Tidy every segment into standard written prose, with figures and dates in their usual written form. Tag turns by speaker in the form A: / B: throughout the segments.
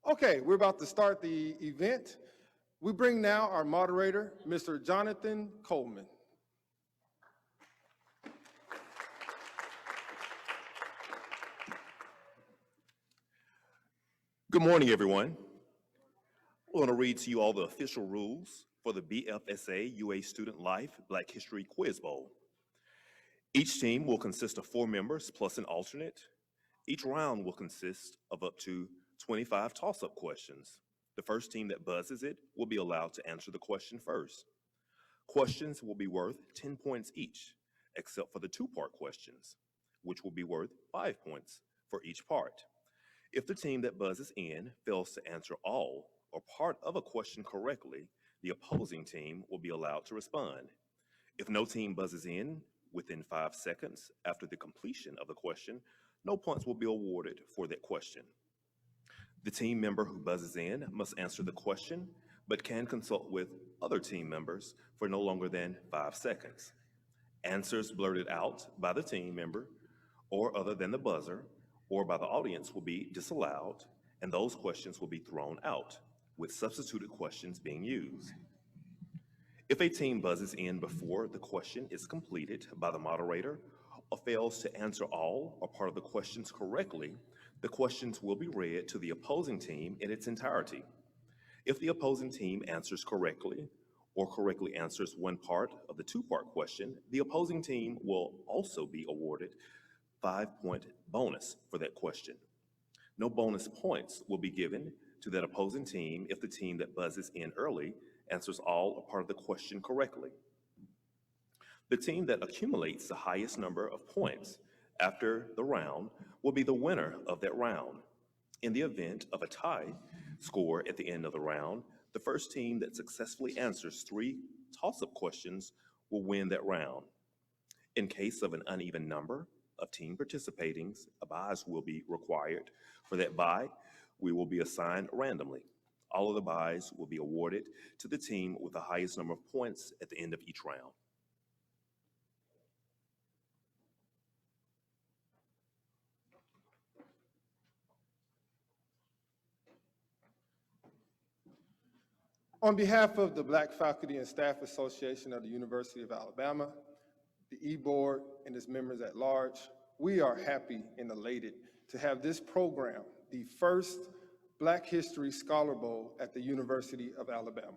A: Okay, we're about to start the event. We bring now our moderator, Mr. Jonathan Coleman.
B: Good morning, everyone. I want to read to you all the official rules for the BFSA UA Student Life Black History Quiz Bowl. Each team will consist of 4 members plus an alternate. Each round will consist of up to 25 toss-up questions. The first team that buzzes it will be allowed to answer the question first. Questions will be worth 10 points each, except for the 2-part questions, which will be worth 5 points for each part. If the team that buzzes in fails to answer all or part of a question correctly, the opposing team will be allowed to respond. If no team buzzes in within 5 seconds after the completion of the question, no points will be awarded for that question. The team member who buzzes in must answer the question, but can consult with other team members for no longer than 5 seconds. Answers blurted out by the team member or other than the buzzer or by the audience will be disallowed, and those questions will be thrown out, with substituted questions being used. If a team buzzes in before the question is completed by the moderator or fails to answer all or part of the questions correctly, the questions will be read to the opposing team in its entirety. If the opposing team answers correctly or correctly answers one part of the 2-part question, the opposing team will also be awarded 5-point bonus for that question. No bonus points will be given to that opposing team if the team that buzzes in early answers all or part of the question correctly. The team that accumulates the highest number of points after the round will be the winner of that round. In the event of a tie score at the end of the round, the first team that successfully answers 3 toss-up questions will win that round. In case of an uneven number of team participating, a buys will be required. For that buy, we will be assigned randomly. All of the buys will be awarded to the team with the highest number of points at the end of each round.
A: On behalf of the Black Faculty and Staff Association of the University of Alabama, the E-Board, and its members at large, we are happy and elated to have this program, the first Black History Scholar Bowl at the University of Alabama.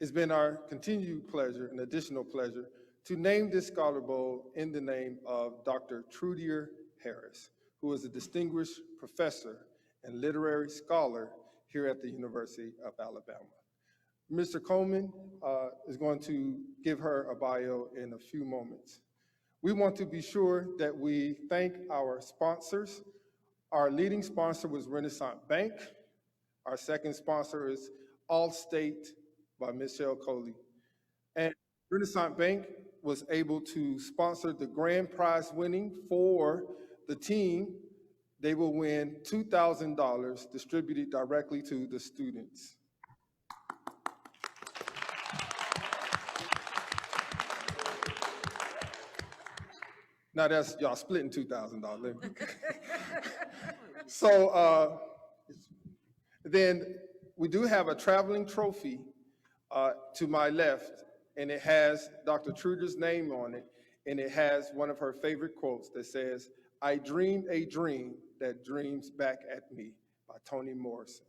A: It's been our continued pleasure, an additional pleasure, to name this Scholar Bowl in the name of Dr. Trudier Harris, who is a distinguished professor and literary scholar here at the University of Alabama. Mr. Coleman is going to give her a bio in a few moments. We want to be sure that we thank our sponsors. Our leading sponsor was Renaissance Bank. Our second sponsor is Allstate by Michelle Coley. And Renaissance Bank was able to sponsor the grand prize winning for the team. They will win $2,000 distributed directly to the students. Now that's, y'all splitting $2,000. So then we do have a traveling trophy to my left, and it has Dr. Trudier's name on it, and it has one of her favorite quotes that says, "I dreamed a dream that dreams back at me," by Toni Morrison.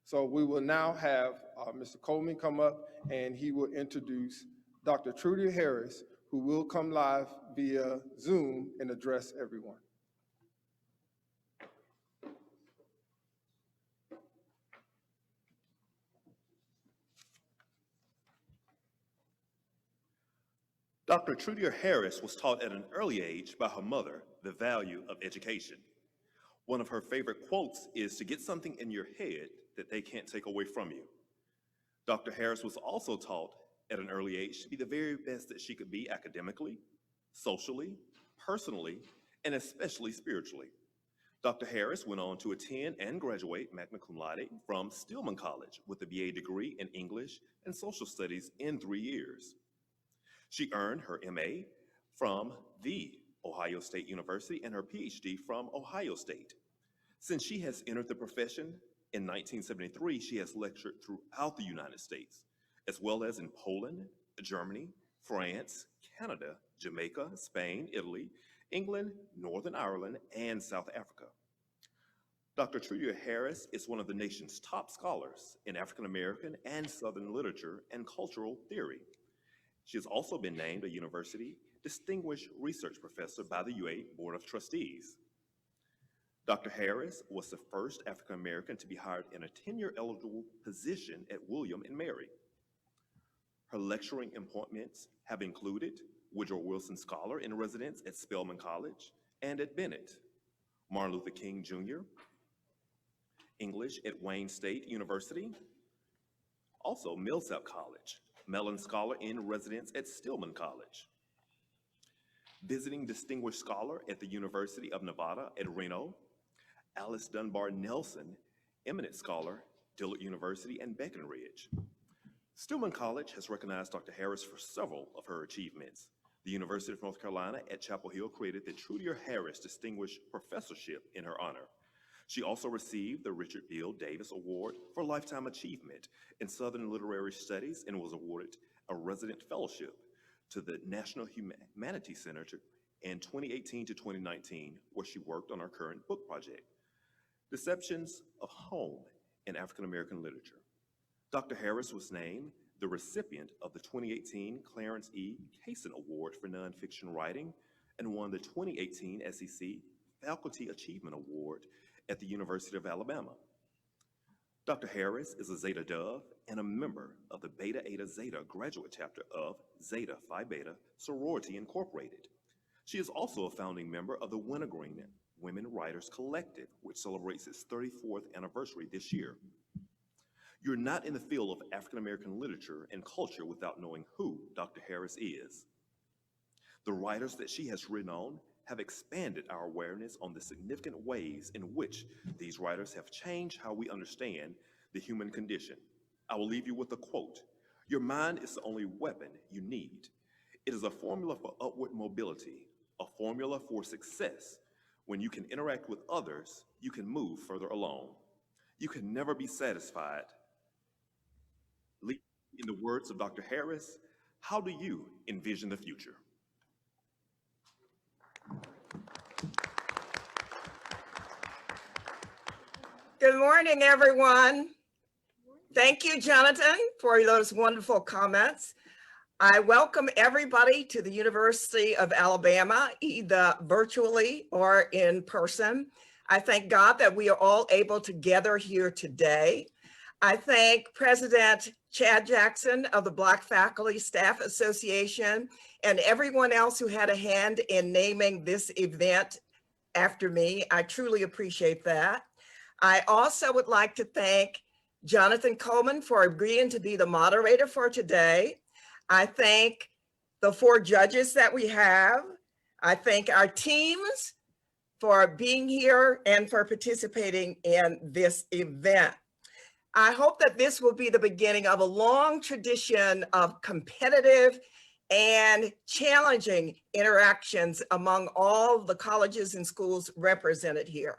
A: So we will now have Mr. Coleman come up, and he will introduce Dr. Trudier Harris, who will come live via Zoom and address everyone.
B: Dr. Trudier Harris was taught at an early age by her mother the value of education. One of her favorite quotes is to get something in your head that they can't take away from you. Dr. Harris was also taught at an early age to be the very best that she could be academically, socially, personally, and especially spiritually. Dr. Harris went on to attend and graduate magna cum laude from Stillman College with a BA degree in English and Social Studies in 3 years. She earned her MA from The Ohio State University and her PhD from Ohio State. Since she has entered the profession, In 1973, she has lectured throughout the United States, as well as in Poland, Germany, France, Canada, Jamaica, Spain, Italy, England, Northern Ireland, and South Africa. Dr. Trudier Harris is one of the nation's top scholars in African American and Southern literature and cultural theory. She has also been named a University Distinguished Research Professor by the UA Board of Trustees. Dr. Harris was the first African American to be hired in a tenure-eligible position at William and Mary. Her lecturing appointments have included Woodrow Wilson Scholar in Residence at Stillman College and at Bennett, Martin Luther King Jr., English at Wayne State University, also Millsap College, Mellon Scholar in Residence at Stillman College, Visiting Distinguished Scholar at the University of Nevada at Reno, Alice Dunbar Nelson, Eminent Scholar, Dillard University and Breckenridge. Stillman College has recognized Dr. Harris for several of her achievements. The University of North Carolina at Chapel Hill created the Trudier Harris Distinguished Professorship in her honor. She also received the Richard Beale Davis Award for Lifetime Achievement in Southern Literary Studies and was awarded a resident fellowship to the National Humanities Center in 2018 to 2019, where she worked on her current book project, Deceptions of Home in African American Literature. Dr. Harris was named the recipient of the 2018 Clarence E. Kaysen Award for Nonfiction Writing and won the 2018 SEC Faculty Achievement Award at the University of Alabama. Dr. Harris is a Zeta Dove and a member of the Beta Eta Zeta graduate chapter of Zeta Phi Beta Sorority Incorporated. She is also a founding member of the Wintergreen Women Writers Collective, which celebrates its 34th anniversary this year. You're not in the field of African American literature and culture without knowing who Dr. Harris is. The writers that she has written on have expanded our awareness on the significant ways in which these writers have changed how we understand the human condition. I will leave you with a quote. "Your mind is the only weapon you need. It is a formula for upward mobility, a formula for success. When you can interact with others, you can move further along. You can never be satisfied." In the words of Dr. Harris, how do you envision the future?
C: Good morning, everyone. Thank you, Jonathan, for those wonderful comments. I welcome everybody to the University of Alabama, either virtually or in person. I thank God that we are all able to gather here today. I thank President Chad Jackson of the Black Faculty Staff Association and everyone else who had a hand in naming this event after me. I truly appreciate that. I also would like to thank Jonathan Coleman for agreeing to be the moderator for today. I thank the 4 judges that we have. I thank our teams for being here and for participating in this event. I hope that this will be the beginning of a long tradition of competitive and challenging interactions among all the colleges and schools represented here.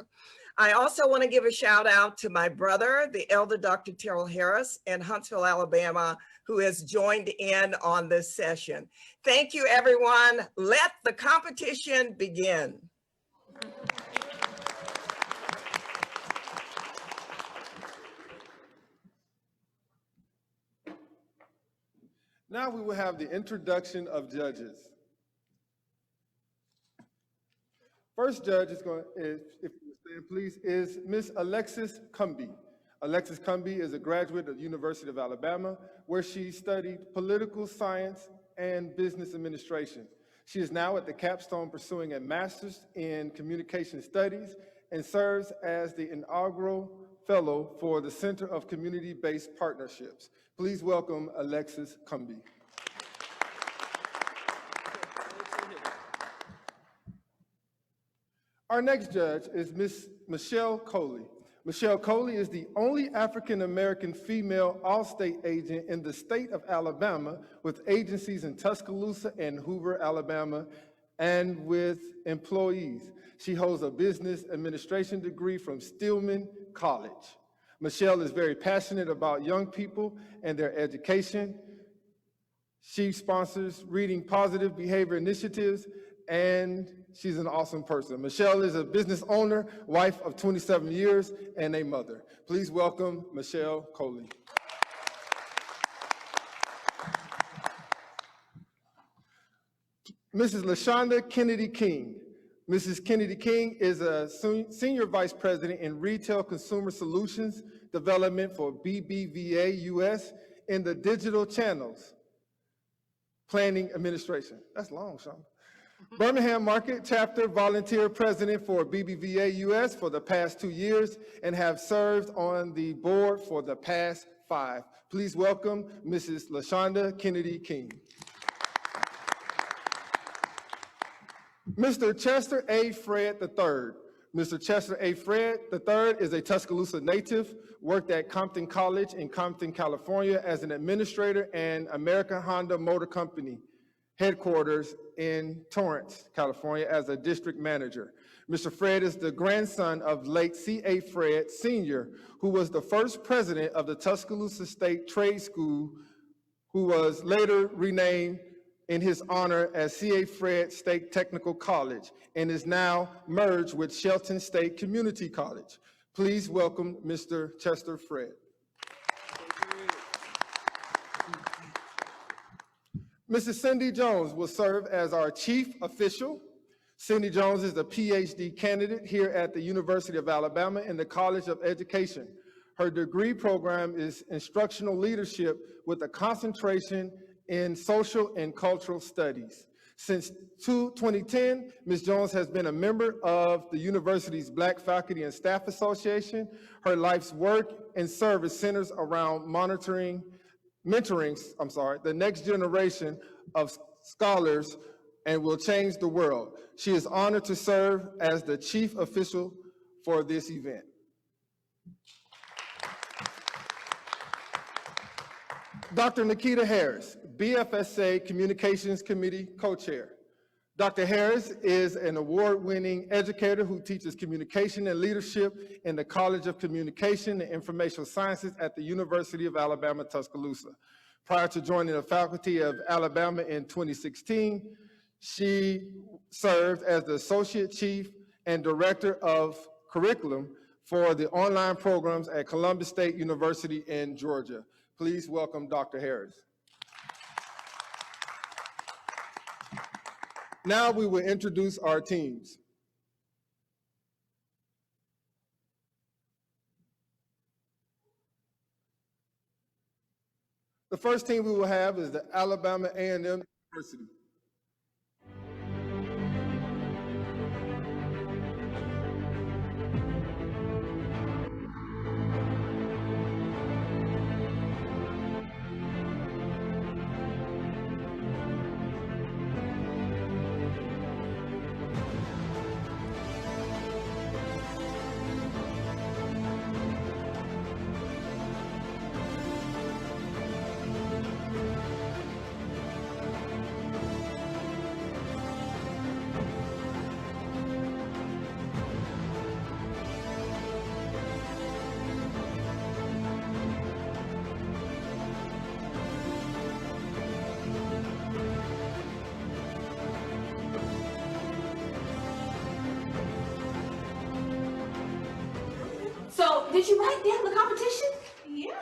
C: I also want to give a shout out to my brother, the elder Dr. Terrell Harris in Huntsville, Alabama, who has joined in on this session. Thank you, everyone. Let the competition begin.
A: Now we will have the introduction of judges. First judge is going, if you stand please, is Ms. Alexis Cumby. Alexis Cumby is a graduate of the University of Alabama, where she studied political science and business administration. She is now at the capstone pursuing a master's in communication studies and serves as the inaugural fellow for the Center of Community-Based Partnerships. Please welcome Alexis Cumby. Our next judge is Ms. Michelle Coley. Michelle Coley is the only African-American female all-state agent in the state of Alabama, with agencies in Tuscaloosa and Hoover, Alabama, and with employees. She holds a business administration degree from Stillman College. Michelle is very passionate about young people and their education. She sponsors reading positive behavior initiatives, and she's an awesome person. Michelle is a business owner, wife of 27 years, and a mother. Please welcome Michelle Coley. Mrs. LaShonda Kennedy King. Mrs. Kennedy King is a Senior Vice President in Retail Consumer Solutions Development for BBVA US in the Digital Channels Planning Administration. That's long, Sean. Birmingham Market Chapter Volunteer President for BBVA US for the past 2 years and have served on the board for the past 5. Please welcome Mrs. LaShonda Kennedy King. Mr. Chester A. Fred III. Mr. Chester A. Fred III is a Tuscaloosa native, worked at Compton College in Compton, California as an administrator and American Honda Motor Company headquarters in Torrance, California as a district manager. Mr. Fred is the grandson of late C.A. Fred Sr., who was the first president of the Tuscaloosa State Trade School, who was later renamed in his honor as C.A. Fred State Technical College and is now merged with Shelton State Community College. Please welcome Mr. Chester Fred. Mrs. Cindy Jones will serve as our chief official. Cindy Jones is a PhD candidate here at the University of Alabama in the College of Education. Her degree program is instructional leadership with a concentration in social and cultural studies. Since 2010, Ms. Jones has been a member of the university's Black Faculty and Staff Association. Her life's work and service centers around mentoring the next generation of scholars and will change the world. She is honored to serve as the chief official for this event. Dr. Nikita Harris, BFSA Communications Committee co-chair. Dr. Harris is an award-winning educator who teaches communication and leadership in the College of Communication and Information Sciences at the University of Alabama, Tuscaloosa. Prior to joining the faculty of Alabama in 2016, she served as the Associate Chief and Director of Curriculum for the online programs at Columbus State University in Georgia. Please welcome Dr. Harris. Now we will introduce our teams. The first team we will have is the Alabama A&M University.
D: So, did you write down the competition?
E: Yeah.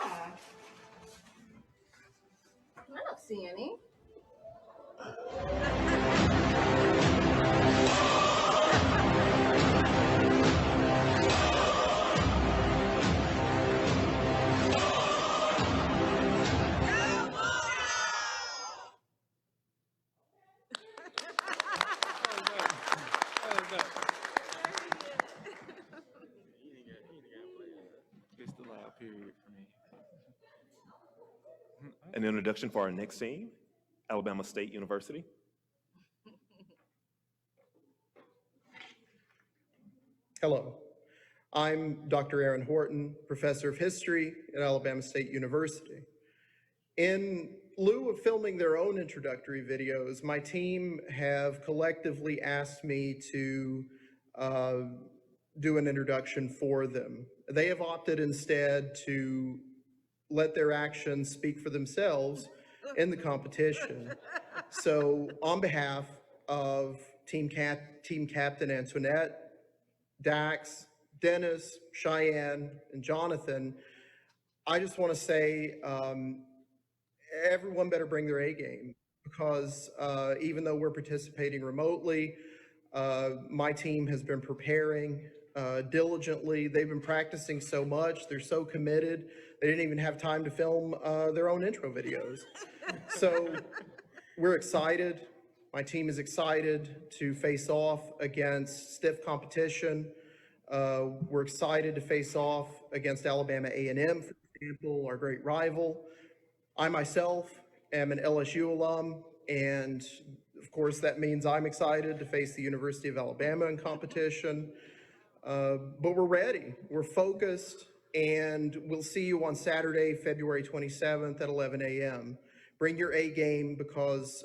E: I don't see any.
B: An introduction for our next team, Alabama State University.
F: Hello, I'm Dr. Aaron Horton, Professor of History at Alabama State University. In lieu of filming their own introductory videos, my team have collectively asked me to do an introduction for them. They have opted instead to let their actions speak for themselves in the competition. So on behalf of Team Captain Antoinette, Dax, Dennis, Cheyenne, and Jonathan, I just want to say everyone better bring their A game, because even though we're participating remotely, my team has been preparing diligently. They've been practicing so much. They're so committed. They didn't even have time to film their own intro videos. So we're excited. My team is excited to face off against stiff competition. We're excited to face off against Alabama A&M, for example, our great rival. I myself am an LSU alum, and of course that means I'm excited to face the University of Alabama in competition. But we're ready, we're focused, and we'll see you on Saturday, February 27th at 11 a.m. Bring your A game, because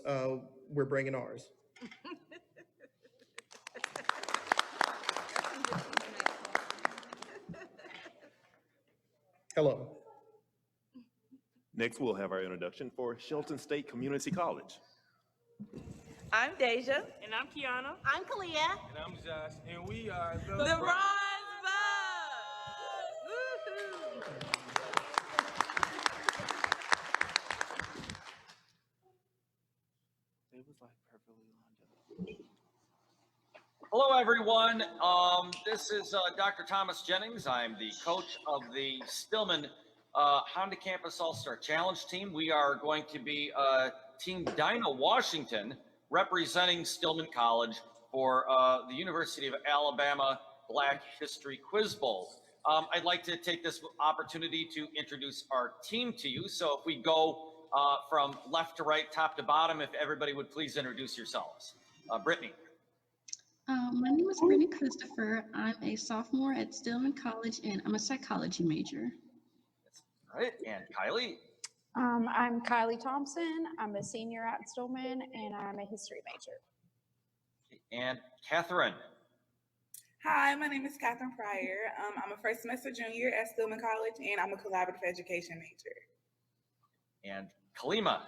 F: we're bringing ours. Hello.
B: Next, we'll have our introduction for Shelton State Community College.
G: I'm Deja.
H: And I'm Kiana.
D: I'm Kalia.
H: And I'm Josh. And we are
G: The Bronze Bucks!
H: It was like perfectly lined up.
I: Hello, everyone. This is Dr. Thomas Jennings. I'm the coach of the Stillman Honda Campus All-Star Challenge team. We are going to be Team Dinah Washington, representing Stillman College for the University of Alabama Black History Quiz Bowl. I'd like to take this opportunity to introduce our team to you. So if we go from left to right, top to bottom, if everybody would please introduce yourselves. Brittany.
J: My name is Brittany Christopher. I'm a sophomore at Stillman College, and I'm a psychology major.
I: All right, and Kylie.
E: I'm Kylie Thompson. I'm a senior at Stillman, and I'm a history major.
I: And Catherine.
K: Hi, my name is Catherine Pryor. I'm a first semester junior at Stillman College, and I'm a collaborative education major.
I: And Kalima.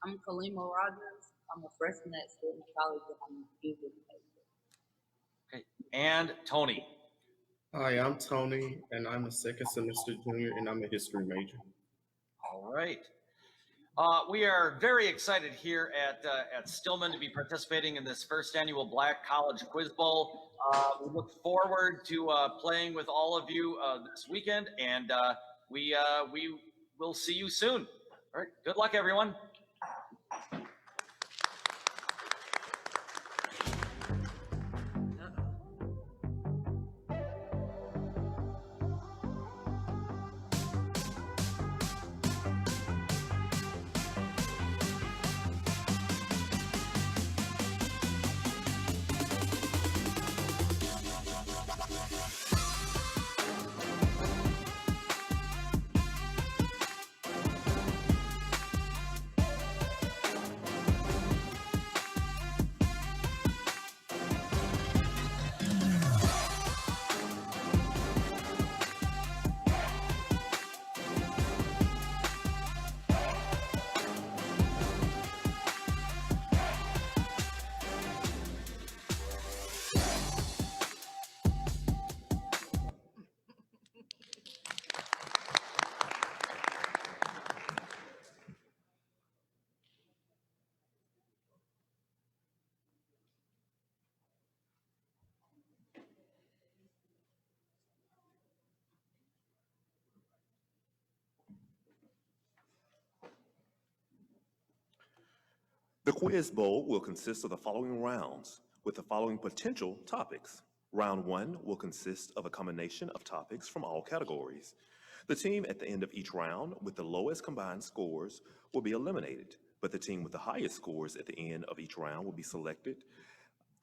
L: I'm Kalima Rogers. I'm a freshman at Stillman College, and I'm a English major.
I: Okay. And Tony.
M: Hi, I'm Tony, and I'm a second semester junior, and I'm a history major.
I: All right. We are very excited here at Stillman to be participating in this first annual Black College Quiz Bowl. We look forward to playing with all of you this weekend, and we will see you soon. All right. Good luck, everyone.
B: The Quiz Bowl will consist of the following rounds with the following potential topics. Round 1 will consist of a combination of topics from all categories. The team at the end of each round with the lowest combined scores will be eliminated, but the team with the highest scores at the end of each round will be selected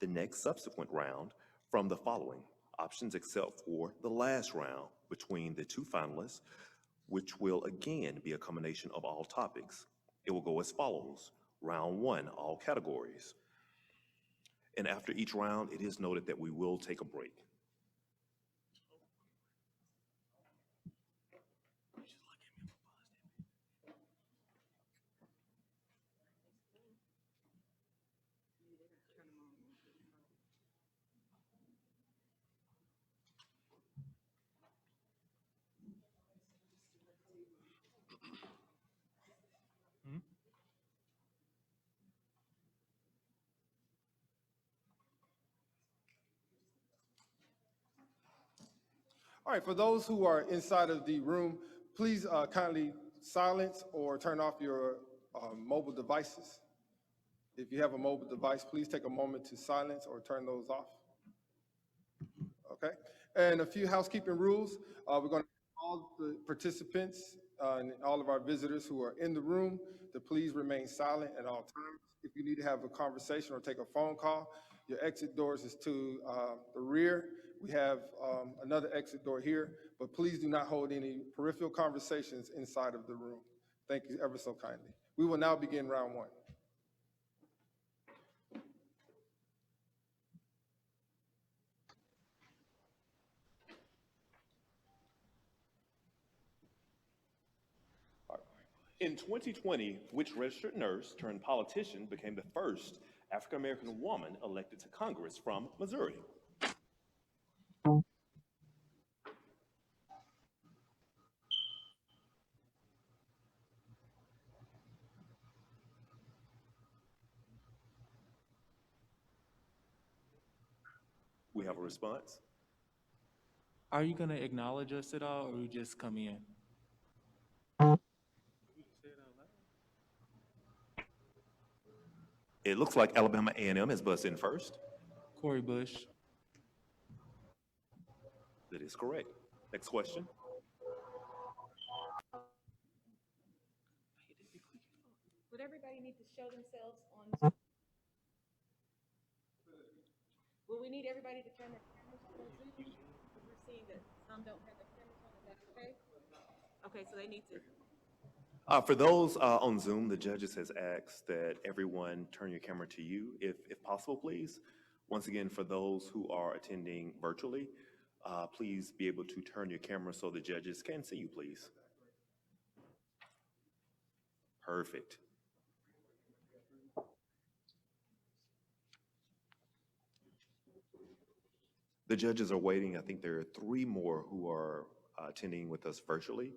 B: the next subsequent round from the following options, except for the last round between the two finalists, which will again be a combination of all topics. It will go as follows. Round 1, all categories. And after each round, it is noted that we will take a break.
A: All right, for those who are inside of the room, please kindly silence or turn off your mobile devices. If you have a mobile device, please take a moment to silence or turn those off. Okay, and a few housekeeping rules. We're going to all the participants and all of our visitors who are in the room to please remain silent at all times. If you need to have a conversation or take a phone call, your exit doors is to the rear. We have another exit door here, but please do not hold any peripheral conversations inside of the room. Thank you ever so kindly. We will now begin round one.
B: In 2020, which registered nurse turned politician became the first African-American woman elected to Congress from Missouri? We have a response.
H: Are you gonna acknowledge us at all, or you just come in?
B: It looks like Alabama A&M has buzzed in first.
H: Corey Bush.
B: That is correct. Next question.
N: Would everybody need to show themselves on? Will we need everybody to turn their cameras on Zoom? Because we're seeing that some don't have their cameras on. Is that okay? Okay, so they need to.
B: For those on Zoom, the judges has asked that everyone turn your camera to you, if possible, please. Once again, for those who are attending virtually, please be able to turn your camera so the judges can see you, please. Perfect. The judges are waiting. I think there are 3 more who are attending with us virtually.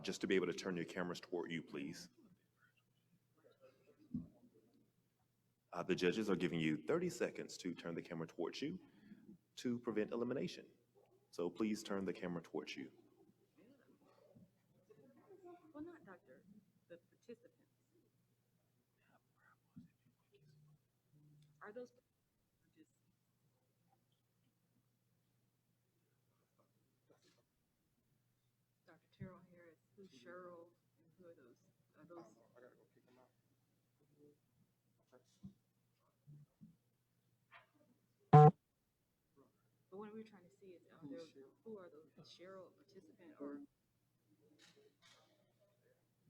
B: Just to be able to turn your cameras toward you, please. The judges are giving you 30 seconds to turn the camera towards you to prevent elimination. So please turn the camera towards you.
N: Well, not doctor, the participants. Are those just Dr. Trudier Harris, who's Cheryl, and who are those? Are those?
A: I gotta go kick them out.
N: But what we're trying to see is, who are those? Is Cheryl a participant, or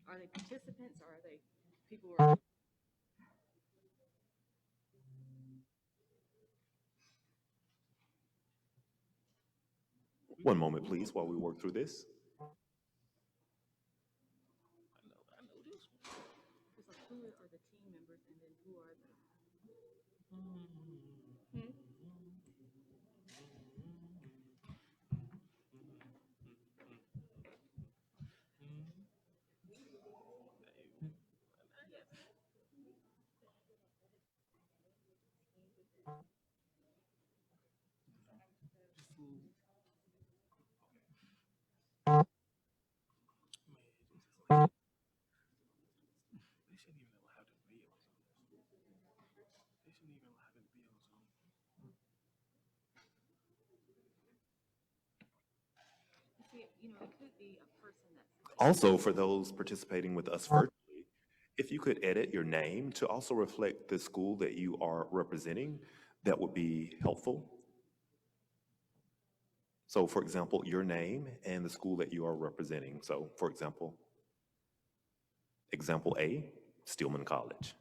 N: are they participants, or are they people who are?
B: One moment, please, while we work through this.
H: I know this one.
N: It's like, who are the team members, and then who are the?
H: They shouldn't even allow them to be on Zoom. They shouldn't even allow them to be on Zoom.
N: See, it could be a person that's.
B: Also, for those participating with us virtually, if you could edit your name to also reflect the school that you are representing, that would be helpful. So, for example, your name and the school that you are representing. So, for example A, Stillman College.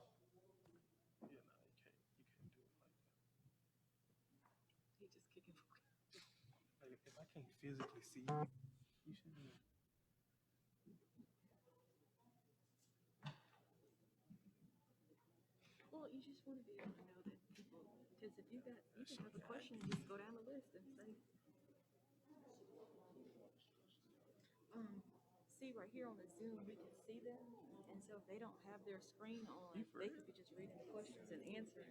N: He just kicking.
H: Like, if I can't physically see you, you shouldn't.
N: Well, you just want to be able to know that people, because if you can have a question, just go down the list and say. See right here on the Zoom, we can see them, and so if they don't have their screen on, they could be just reading the questions and answering.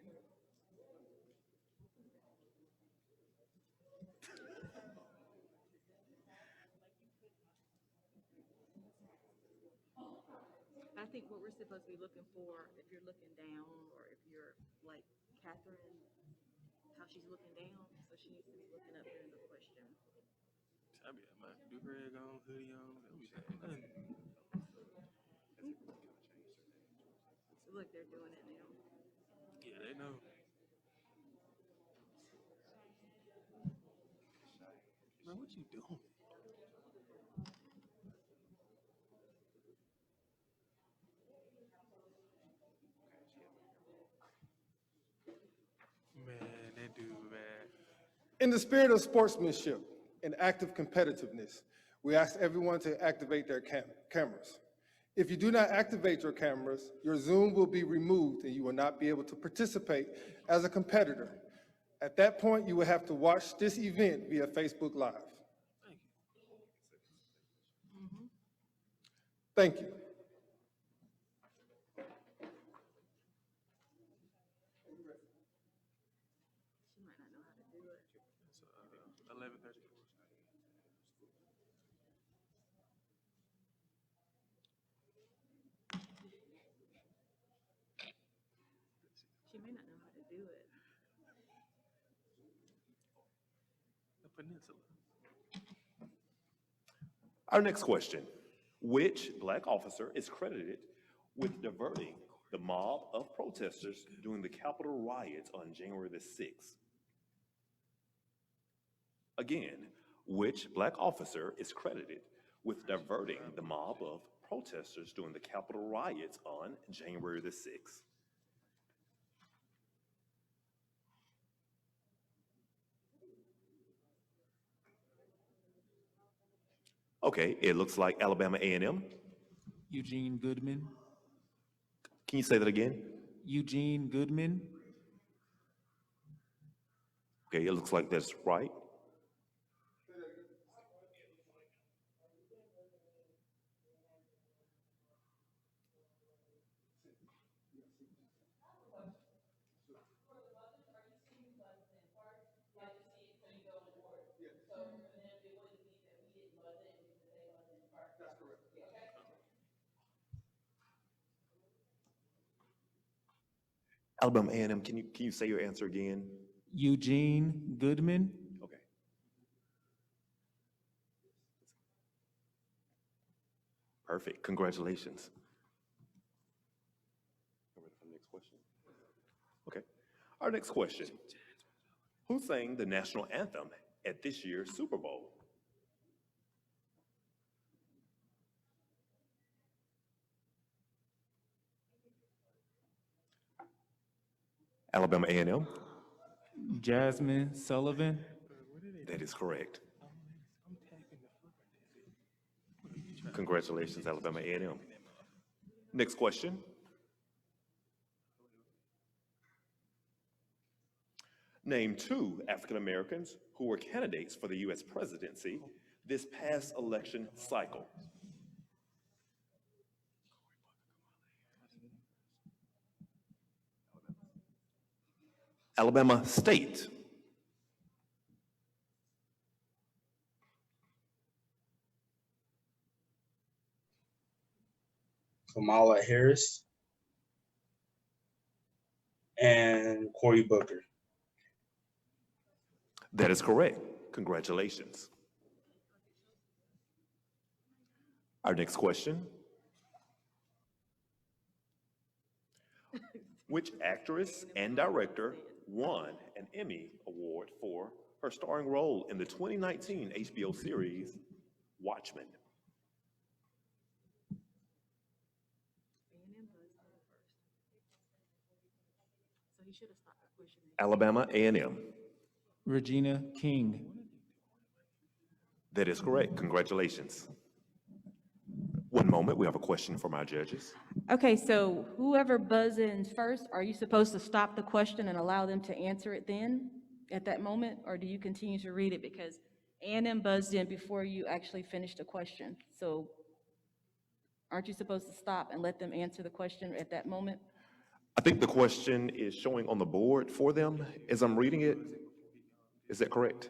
N: I think what we're supposed to be looking for, if you're looking down, or if you're like Catherine, how she's looking down, so she needs to be looking up during the question.
H: I be my do-rag on, hoodie on. Don't be saying nothing.
N: So look, they're doing it now.
H: Yeah, they know. Bro, what you doing? Man, that dude, man.
A: In the spirit of sportsmanship and active competitiveness, we ask everyone to activate their cameras. If you do not activate your cameras, your Zoom will be removed and you will not be able to participate as a competitor. At that point, you will have to watch this event via Facebook Live. Thank you.
N: She might not know how to do it.
H: It's 11:34.
N: She may not know how to do it.
H: The peninsula.
B: Our next question. Which Black officer is credited with diverting the mob of protesters during the Capitol riots on January the 6th? Again, which Black officer is credited with diverting the mob of protesters during the Capitol riots on January the 6th? Okay, it looks like Alabama A&M.
H: Eugene Goodman.
B: Can you say that again?
H: Eugene Goodman.
B: Okay, it looks like that's right. Alabama A&M, can you say your answer again?
H: Eugene Goodman.
B: Okay. Perfect. Congratulations. Ready for the next question? Okay. Our next question. Who sang the national anthem at this year's Super Bowl? Alabama A&M?
H: Jasmine Sullivan.
B: That is correct. Congratulations, Alabama A&M. Next question. Name 2 African Americans who were candidates for the U.S. presidency this past election cycle. Alabama State.
M: Kamala Harris and Cory Booker.
B: That is correct. Congratulations. Our next question. Which actress and director won an Emmy Award for her starring role in the 2019 HBO series Watchmen?
N: So he should have stopped the question.
B: Alabama A&M.
H: Regina King.
B: That is correct. Congratulations. One moment, we have a question from our judges.
N: Okay, so whoever buzzes in first, are you supposed to stop the question and allow them to answer it then, at that moment? Or do you continue to read it? Because A&M buzzed in before you actually finished the question. So aren't you supposed to stop and let them answer the question at that moment?
B: I think the question is showing on the board for them as I'm reading it. Is that correct?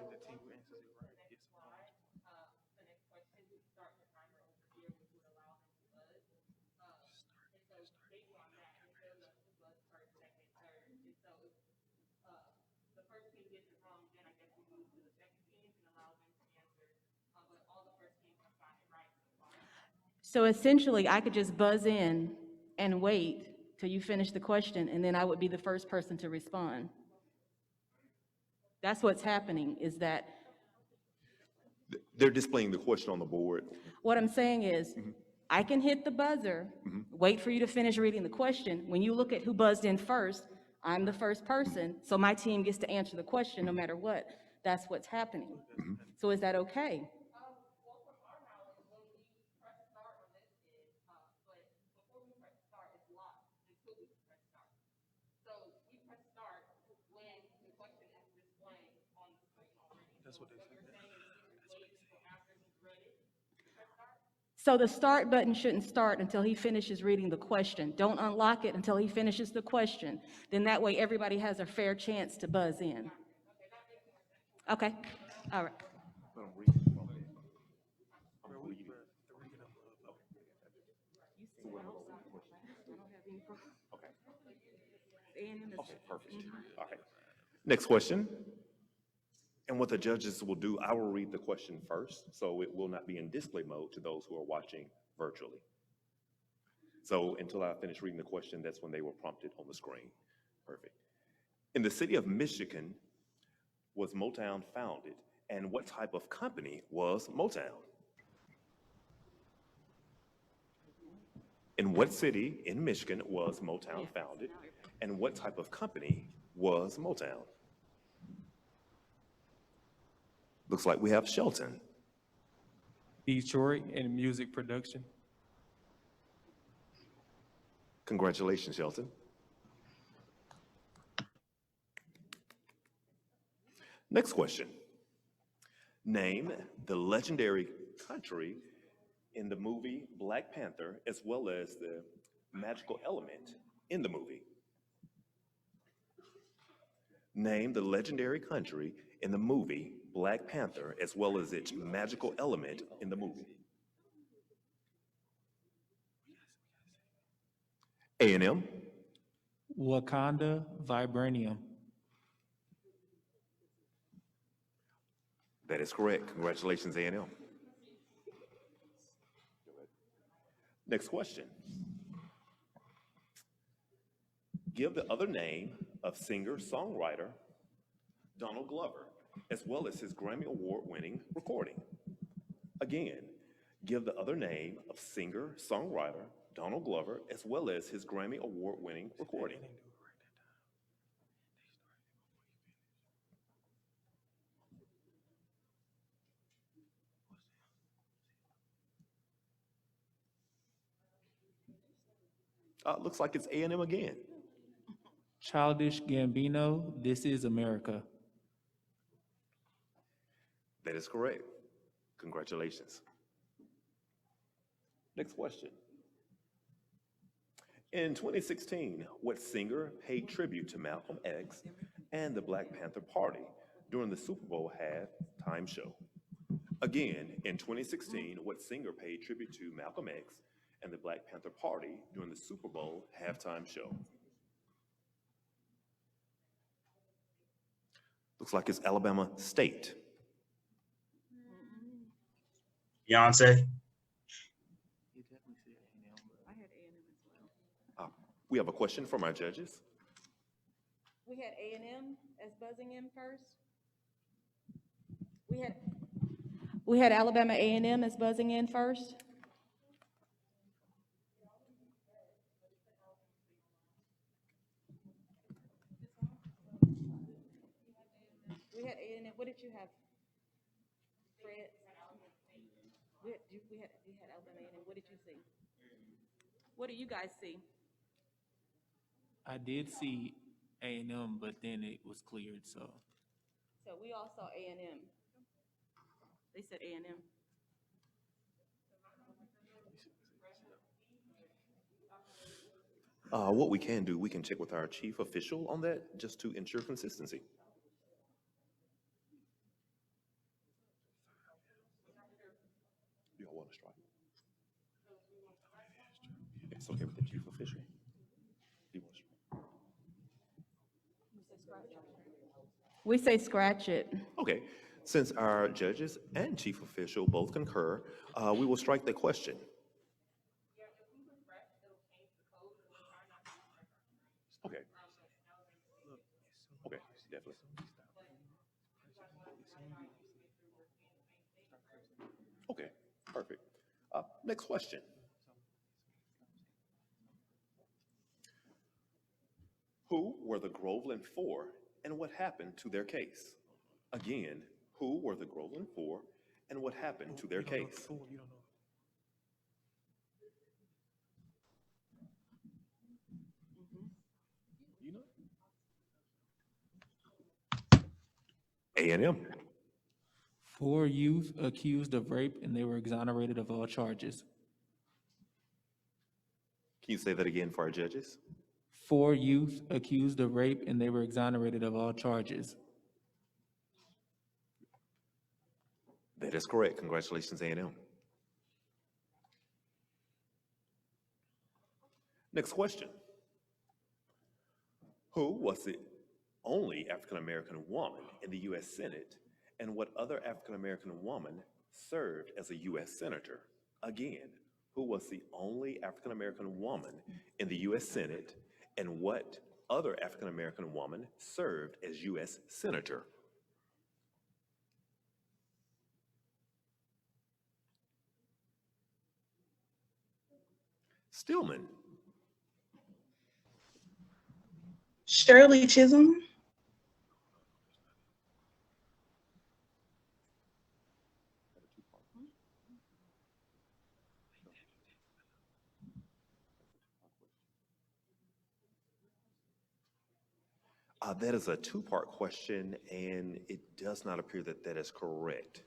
N: So essentially, I could just buzz in and wait till you finish the question, and then I would be the first person to respond. That's what's happening, is that
B: They're displaying the question on the board.
N: what I'm saying is, I can hit the buzzer, wait for you to finish reading the question. When you look at who buzzed in first, I'm the first person, so my team gets to answer the question no matter what. That's what's happening. So is that okay?
H: That's what they say.
N: So the start button shouldn't start until he finishes reading the question. Don't unlock it until he finishes the question. Then that way everybody has a fair chance to buzz in. Okay, all right.
B: Okay, perfect. All right. Next question. And what the judges will do, I will read the question first, so it will not be in display mode to those who are watching virtually. So until I finish reading the question, that's when they were prompted on the screen. Perfect. In the city of Michigan was Motown founded, and what type of company was Motown? In what city in Michigan was Motown founded, and what type of company was Motown? Looks like we have Shelton.
H: Detroit and music production.
B: Congratulations, Shelton. Next question. Name the legendary country in the movie Black Panther, as well as the magical element in the movie. Name the legendary country in the movie Black Panther, as well as its magical element in the movie. A&M.
H: Wakanda Vibranium.
B: That is correct. Congratulations, A&M. Next question. Give the other name of singer-songwriter Donald Glover, as well as his Grammy Award-winning recording. Again, give the other name of singer-songwriter Donald Glover, as well as his Grammy Award-winning recording. Looks like it's A&M again.
H: Childish Gambino, This Is America.
B: That is correct. Congratulations. Next question. In 2016, what singer paid tribute to Malcolm X and the Black Panther Party during the Super Bowl halftime show? Again, in 2016, what singer paid tribute to Malcolm X and the Black Panther Party during the Super Bowl halftime show? Looks like it's Alabama State.
O: Beyonce.
B: We have a question from our judges.
N: We had A&M as buzzing in first. We had Alabama A&M as buzzing in first. We had A&M. What did you have? Fred? We had Alabama A&M. What did you see? What do you guys see?
H: I did see A&M, but then it was cleared, so.
N: So we all saw A&M. They said A&M.
B: What we can do, we can check with our chief official on that, just to ensure consistency. You all want to strike? It's okay with the chief official. Do you want to strike?
N: We say scratch it.
B: Okay, since our judges and chief official both concur, we will strike the question. Okay. Okay, definitely. Okay, perfect. Next question. Who were the Groveland Four and what happened to their case? Again, who were the Groveland Four and what happened to their case? A&M.
H: 4 youth accused of rape and they were exonerated of all charges.
B: Can you say that again for our judges?
H: 4 youth accused of rape and they were exonerated of all charges.
B: That is correct. Congratulations, A&M. Next question. Who was the only African-American woman in the U.S. Senate, and what other African-American woman served as a U.S. Senator? Again, who was the only African-American woman in the U.S. Senate, and what other African-American woman served as U.S. Senator? Stillman.
K: Shirley Chisholm.
B: That is a two-part question, and it does not appear that that is correct.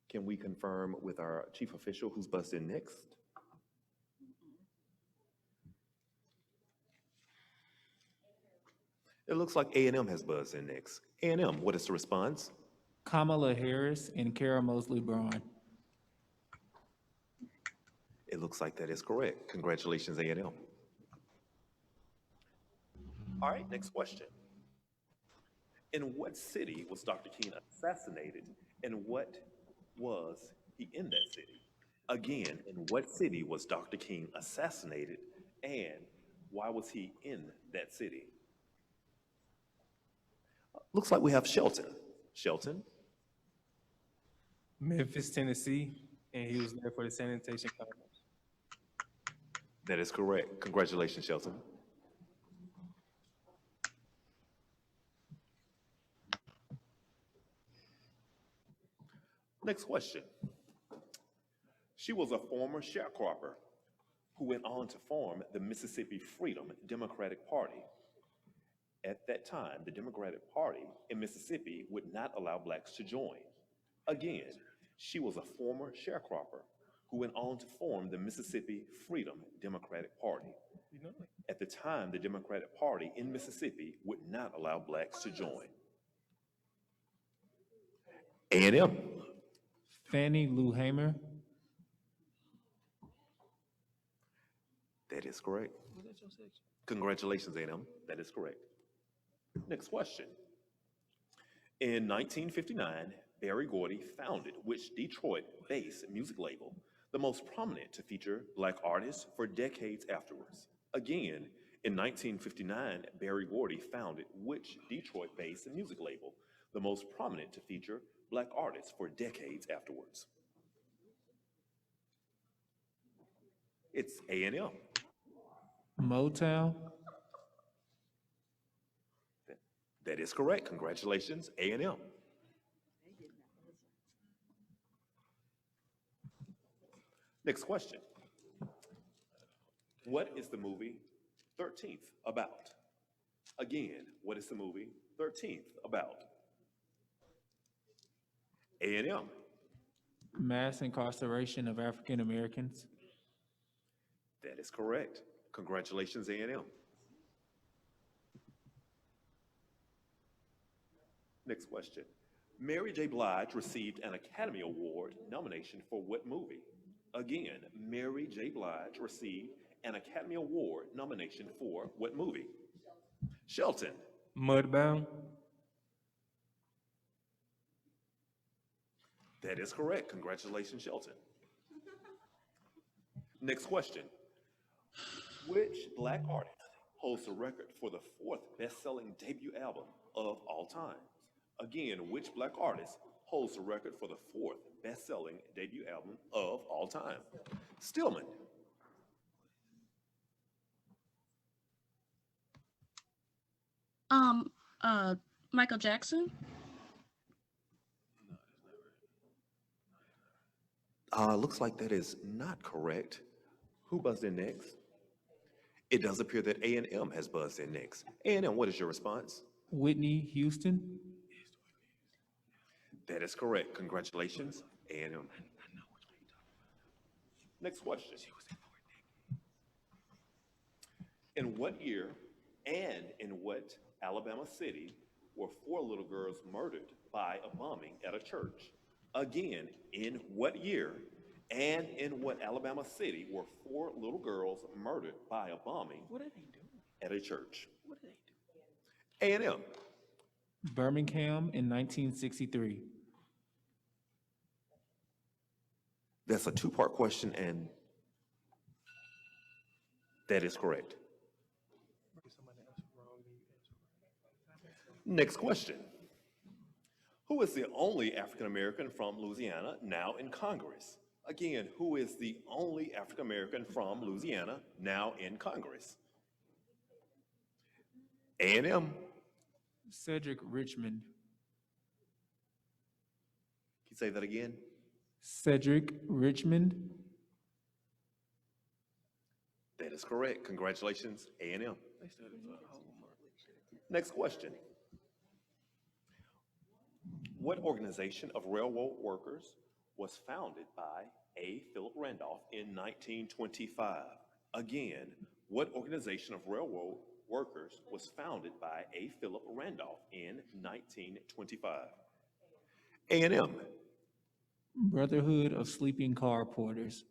B: Can we confirm with our chief official who's buzzed in next? It looks like A&M has buzzed in next. A&M, what is the response?
H: Kamala Harris and Kara Mosley Braun.
B: It looks like that is correct. Congratulations, A&M. All right, next question. In what city was Dr. King assassinated, and what was he in that city? Again, in what city was Dr. King assassinated, and why was he in that city? Looks like we have Shelton. Shelton?
H: Memphis, Tennessee, and he was there for the sanitation conference.
B: That is correct. Congratulations, Shelton. Next question. She was a former sharecropper who went on to form the Mississippi Freedom Democratic Party. At that time, the Democratic Party in Mississippi would not allow blacks to join. Again, she was a former sharecropper who went on to form the Mississippi Freedom Democratic Party. At the time, the Democratic Party in Mississippi would not allow blacks to join. A&M.
H: Fannie Lou Hamer.
B: That is correct. Congratulations, A&M. That is correct. Next question. In 1959, Berry Gordy founded which Detroit-based music label, the most prominent to feature black artists for decades afterwards? Again, in 1959, Berry Gordy founded which Detroit-based music label, the most prominent to feature black artists for decades afterwards? It's A&M.
H: Motown.
B: That is correct. Congratulations, A&M. Next question. What is the movie 13th about? Again, what is the movie 13th about? A&M.
H: Mass incarceration of African Americans.
B: That is correct. Congratulations, A&M. Next question. Mary J. Blige received an Academy Award nomination for what movie? Again, Mary J. Blige received an Academy Award nomination for what movie? Shelton.
H: Mudbound.
B: That is correct. Congratulations, Shelton. Next question. Which Black artist holds the record for the 4th best-selling debut album of all time? Again, which Black artist holds the record for the 4th best-selling debut album of all time? Stillman.
J: Michael Jackson.
B: Looks like that is not correct. Who buzzed in next? It does appear that A&M has buzzed in next. A&M, what is your response?
H: Whitney Houston.
B: That is correct. Congratulations, A&M. Next question. In what year and in what Alabama city were 4 little girls murdered by a bombing at a church? Again, in what year and in what Alabama city were 4 little girls murdered by a bombing at a church? A&M.
H: Birmingham in 1963.
B: That's a 2-part question, and that is correct. Next question. Who is the only African American from Louisiana now in Congress? Again, who is the only African American from Louisiana now in Congress? A&M.
H: Cedric Richmond.
B: Can you say that again?
H: Cedric Richmond.
B: That is correct. Congratulations, A&M. Next question. What organization of railroad workers was founded by A. Philip Randolph in 1925? Again, what organization of railroad workers was founded by A. Philip Randolph in 1925? A&M.
H: Brotherhood of Sleeping Car Porters.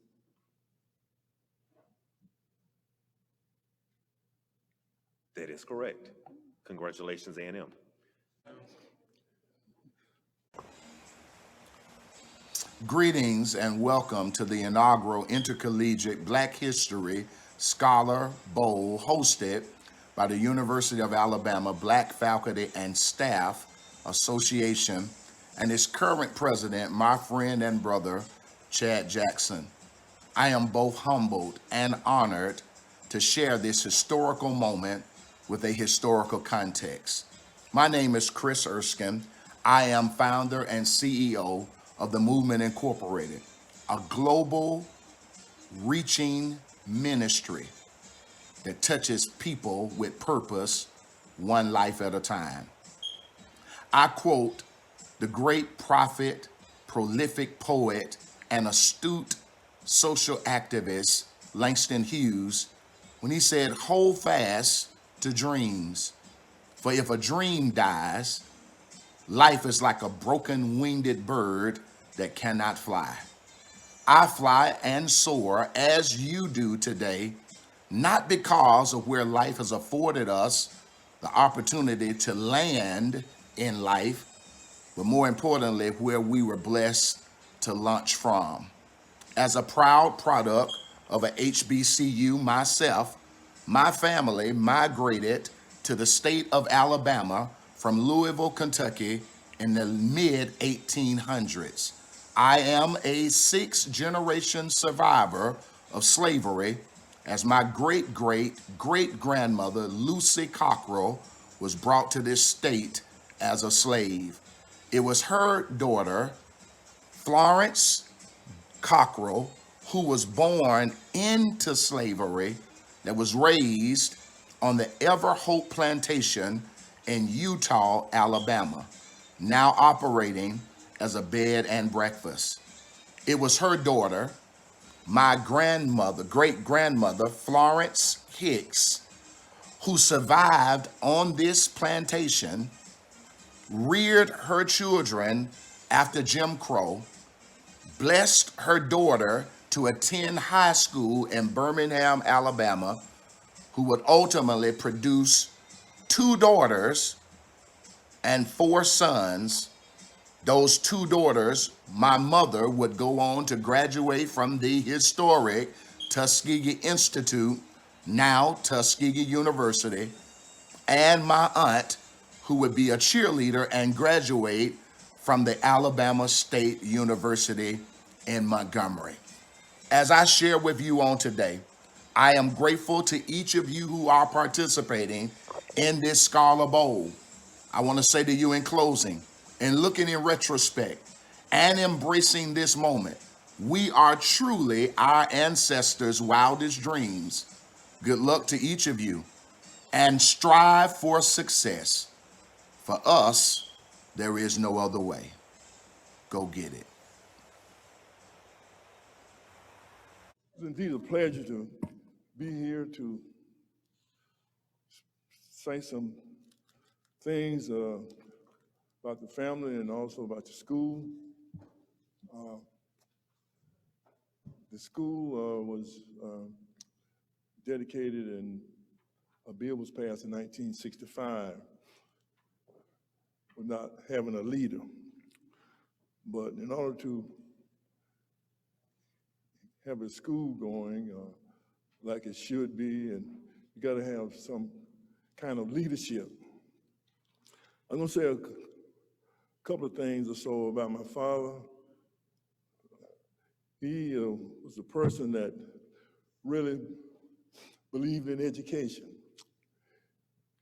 B: That is correct. Congratulations, A&M.
P: Greetings and welcome to the inaugural Intercollegiate Black History Scholar Bowl hosted by the University of Alabama Black Faculty and Staff Association and its current president, my friend and brother, Chad Jackson. I am both humbled and honored to share this historical moment with a historical context. My name is Chris Erskine. I am founder and CEO of the Movement Incorporated, a global reaching ministry that touches people with purpose, one life at a time. I quote the great prophet, prolific poet, and astute social activist Langston Hughes when he said, "Hold fast to dreams, for if a dream dies, life is like a broken-winged bird that cannot fly." I fly and soar as you do today, not because of where life has afforded us the opportunity to land in life, but more importantly, where we were blessed to launch from. As a proud product of a HBCU myself, my family migrated to the state of Alabama from Louisville, Kentucky in the mid-1800s. I am a 6th-generation survivor of slavery, as my great-great-great-grandmother, Lucy Cockrell, was brought to this state as a slave. It was her daughter, Florence Cockrell, who was born into slavery, that was raised on the Everhope Plantation in Eutaw, Alabama, now operating as a bed and breakfast. It was her daughter, my grandmother, great-grandmother, Florence Hicks, who survived on this plantation, reared her children after Jim Crow, blessed her daughter to attend high school in Birmingham, Alabama, who would ultimately produce 2 daughters and 4 sons. Those 2 daughters, my mother would go on to graduate from the historic Tuskegee Institute, now Tuskegee University, and my aunt, who would be a cheerleader and graduate from the Alabama State University in Montgomery. As I share with you on today, I am grateful to each of you who are participating in this Scholar Bowl. I want to say to you in closing, in looking in retrospect and embracing this moment, we are truly our ancestors' wildest dreams. Good luck to each of you, and strive for success. For us, there is no other way. Go get it.
Q: It's indeed a pleasure to be here to say some things about the family and also about the school. The school was dedicated and a bill was passed in 1965 without having a leader. But in order to have a school going like it should be, and you got to have some kind of leadership. I'm going to say a couple of things or so about my father. He was a person that really believed in education.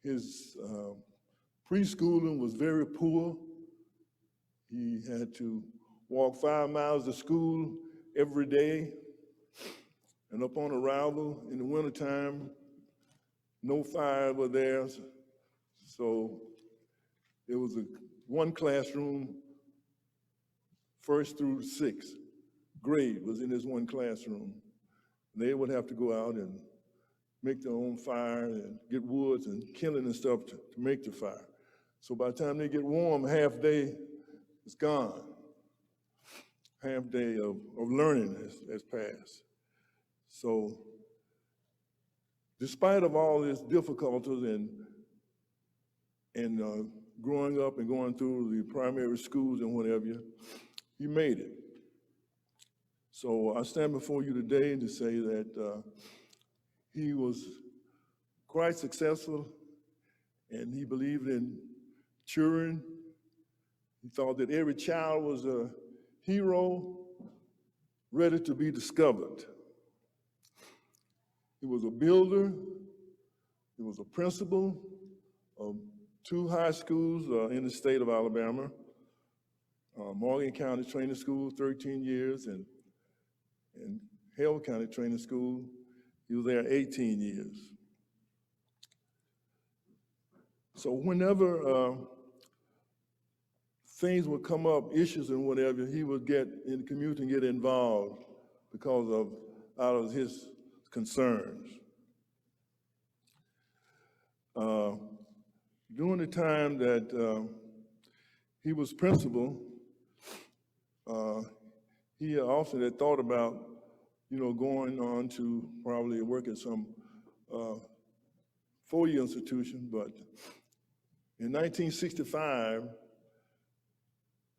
Q: His preschooling was very poor. He had to walk 5 miles to school every day. And up on arrival in the wintertime, no fire were there. So it was one classroom, 1st through 6th grade was in this one classroom. They would have to go out and make their own fire and get woods and kindling and stuff to make the fire. So by the time they get warm, half day is gone. Half day of learning has passed. So despite of all these difficulties and growing up and going through the primary schools and whatever, he made it. So I stand before you today to say that he was quite successful and he believed in children. He thought that every child was a hero ready to be discovered. He was a builder. He was a principal of 2 high schools in the state of Alabama. Morgan County Training School, 13 years, and Hale County Training School, he was there 18 years. So whenever things would come up, issues and whatever, he would get in the community and get involved because of out of his concerns. During the time that he was principal, he often had thought about, going on to probably work at some 4-year institution, but in 1965,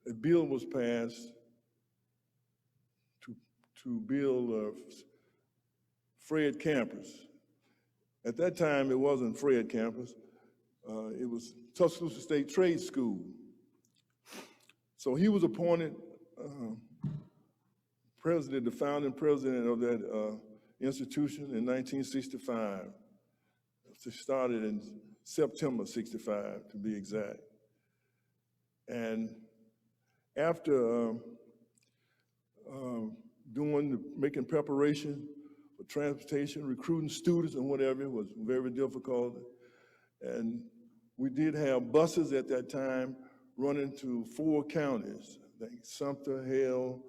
Q: a bill was passed to build Fred campus. At that time, it wasn't Fred campus. It was Tuscaloosa State Trade School. So he was appointed the founding president of that institution in 1965. It started in September 65, to be exact. And after making preparation for transportation, recruiting students and whatever was very difficult. And we did have buses at that time running to 4 counties, like Sumter, Hale,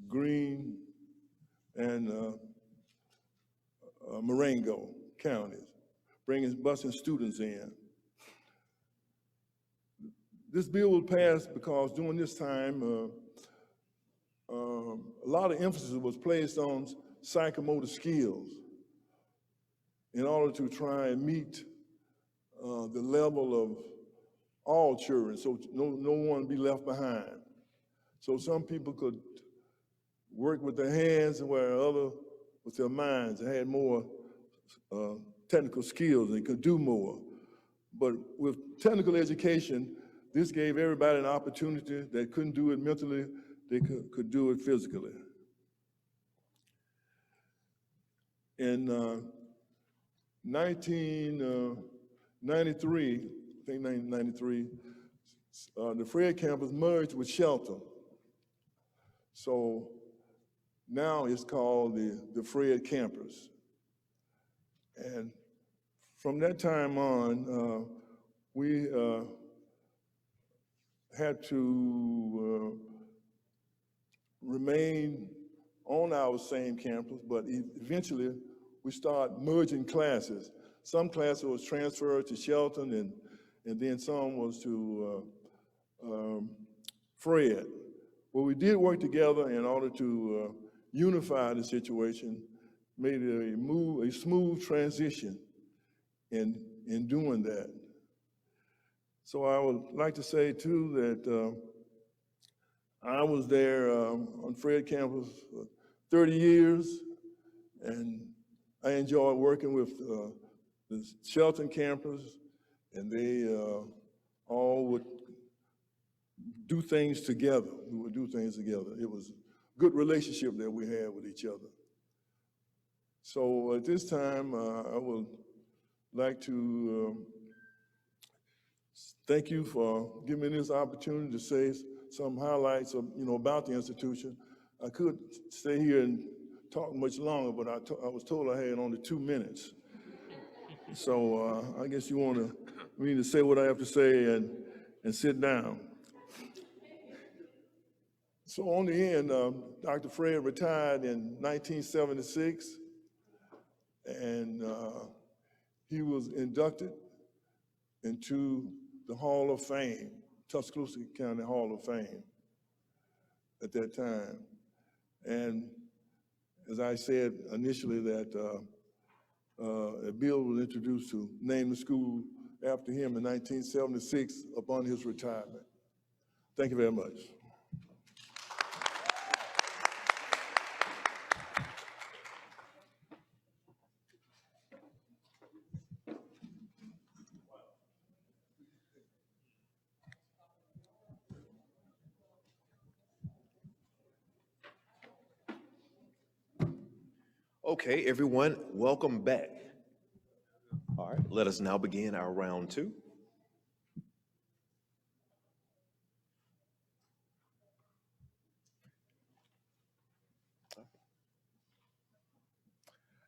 Q: Greene, and Marengo counties, busing students in. This bill was passed because during this time, a lot of emphasis was placed on psychomotor skills in order to try and meet the level of all children, so no one be left behind. So some people could work with their hands, where others with their minds had more technical skills and could do more. But with technical education, this gave everybody an opportunity that couldn't do it mentally, they could do it physically. In 1993, I think 1993, the Fred campus merged with Shelton. So now it's called the Fred campus. And from that time on, we had to remain on our same campus, but eventually we started merging classes. Some classes was transferred to Shelton, and then some was to Fred. Well, we did work together in order to unify the situation, made a smooth transition in doing that. So I would like to say too that I was there on Fred campus for 30 years, and I enjoyed working with the Shelton campus, and they all would do things together. We would do things together. It was a good relationship that we had with each other. So at this time, I would like to thank you for giving me this opportunity to say some highlights of, about the institution. I could stay here and talk much longer, but I was told I had only 2 minutes. So I guess you want me to say what I have to say and sit down. So on the end, Dr. Fred retired in 1976, and he was inducted into the Hall of Fame, Tuscaloosa County Hall of Fame at that time. And as I said initially, that a bill was introduced to name the school after him in 1976 upon his retirement. Thank you very much.
B: Okay, everyone, welcome back. All right, let us now begin our round two.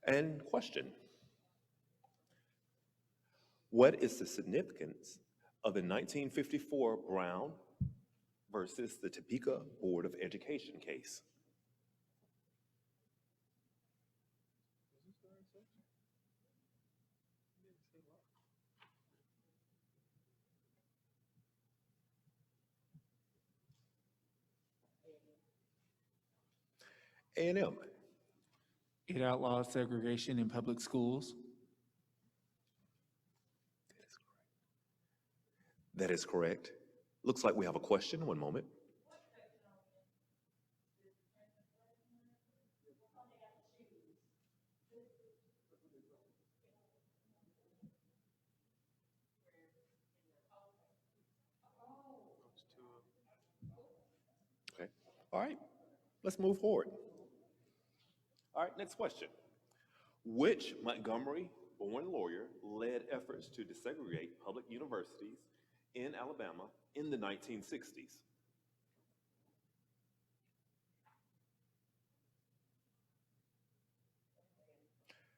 B: And question: what is the significance of the 1954 Brown versus the Topeka Board of Education case? A&M.
R: It outlaws segregation in public schools.
B: That is correct. Looks like we have a question. One moment. Okay. All right. Let's move forward. All right, next question. Which Montgomery-Born lawyer led efforts to desegregate public universities in Alabama in the 1960s?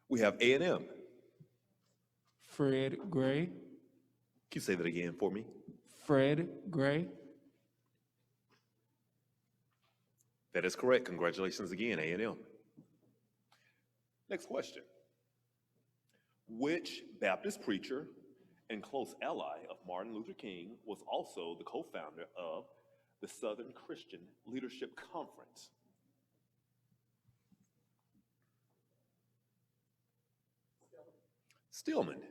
B: We have A&M.
R: Fred Gray.
B: Can you say that again for me?
R: Fred Gray.
B: That is correct. Congratulations again, A&M. Next question. Which Baptist preacher and close ally of Martin Luther King was also the co-founder of the Southern Christian Leadership Conference? Stillman.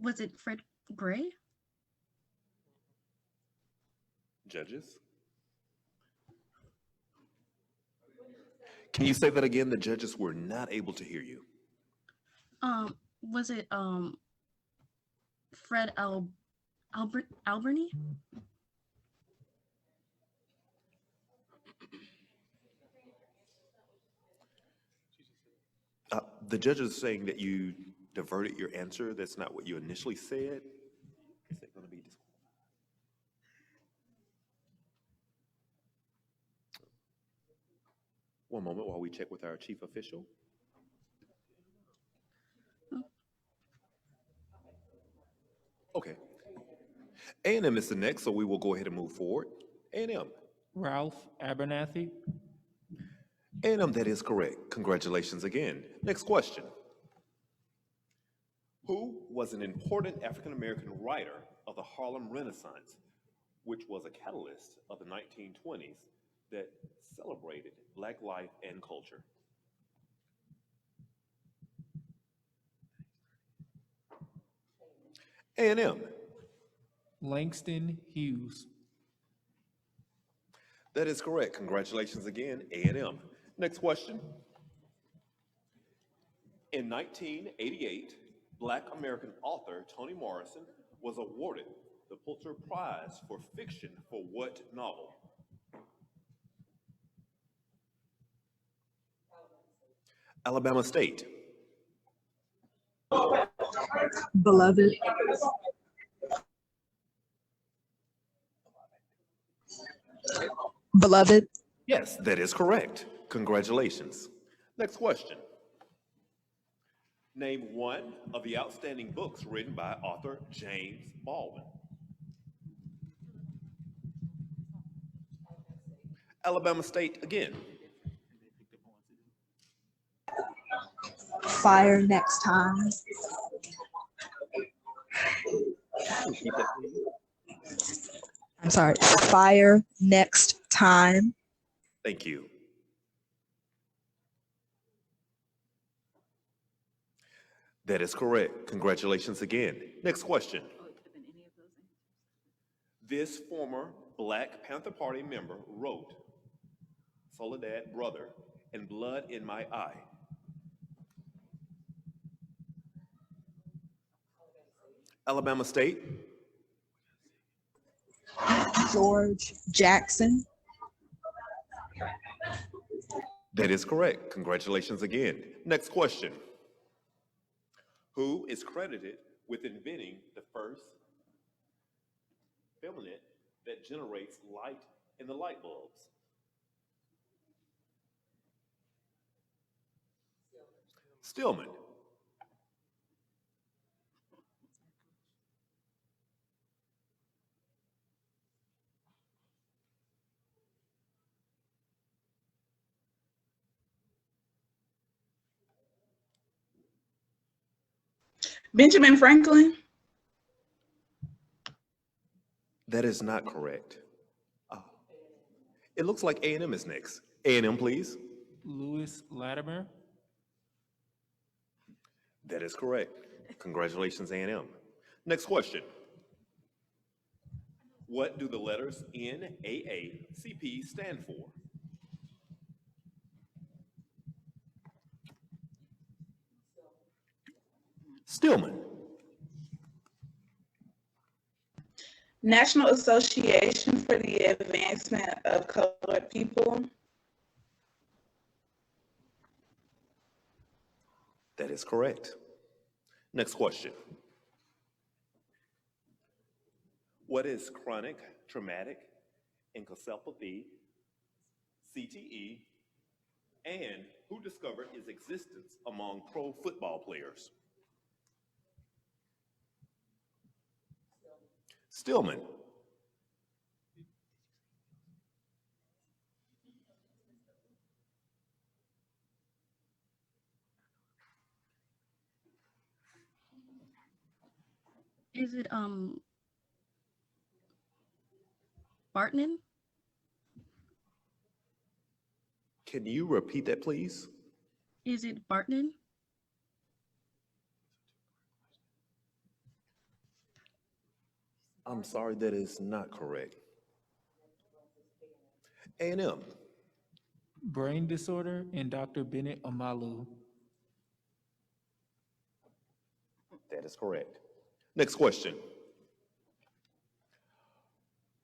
J: Was it Fred Gray?
B: Judges? Can you say that again? The judges were not able to hear you.
J: Was it Fred Alberni?
B: The judges are saying that you diverted your answer. That's not what you initially said. Is that going to be disqualified? One moment while we check with our chief official. Okay. A&M is the next, so we will go ahead and move forward. A&M.
R: Ralph Abernathy.
B: A&M, that is correct. Congratulations again. Next question. Who was an important African-American writer of the Harlem Renaissance, which was a catalyst of the 1920s that celebrated Black life and culture? A&M.
R: Langston Hughes.
B: That is correct. Congratulations again, A&M. Next question. In 1988, Black American author Toni Morrison was awarded the Pulitzer Prize for fiction for what novel? Alabama State.
S: Beloved. Beloved.
B: Yes, that is correct. Congratulations. Next question. Name one of the outstanding books written by author James Baldwin. Alabama State again.
S: Fire next time. I'm sorry. Fire next time.
B: Thank you. That is correct. Congratulations again. Next question. This former Black Panther Party member wrote Soledad, Brother, and Blood in My Eye. Alabama State.
S: George Jackson.
B: That is correct. Congratulations again. Next question. Who is credited with inventing the first filament that generates light in the light bulbs? Stillman.
K: Benjamin Franklin.
B: That is not correct. It looks like A&M is next. A&M, please.
R: Lewis Latimer.
B: That is correct. Congratulations, A&M. Next question. What do the letters NAACP stand for? Stillman.
K: National Association for the Advancement of Colored People.
B: That is correct. Next question. What is chronic traumatic encephalopathy, CTE, and who discovered its existence among pro football players? Stillman.
J: Is it Bartman?
B: Can you repeat that, please?
J: Is it Bartman?
B: I'm sorry, that is not correct. A&M.
R: Brain disorder and Dr. Bennett Omalu.
B: That is correct. Next question.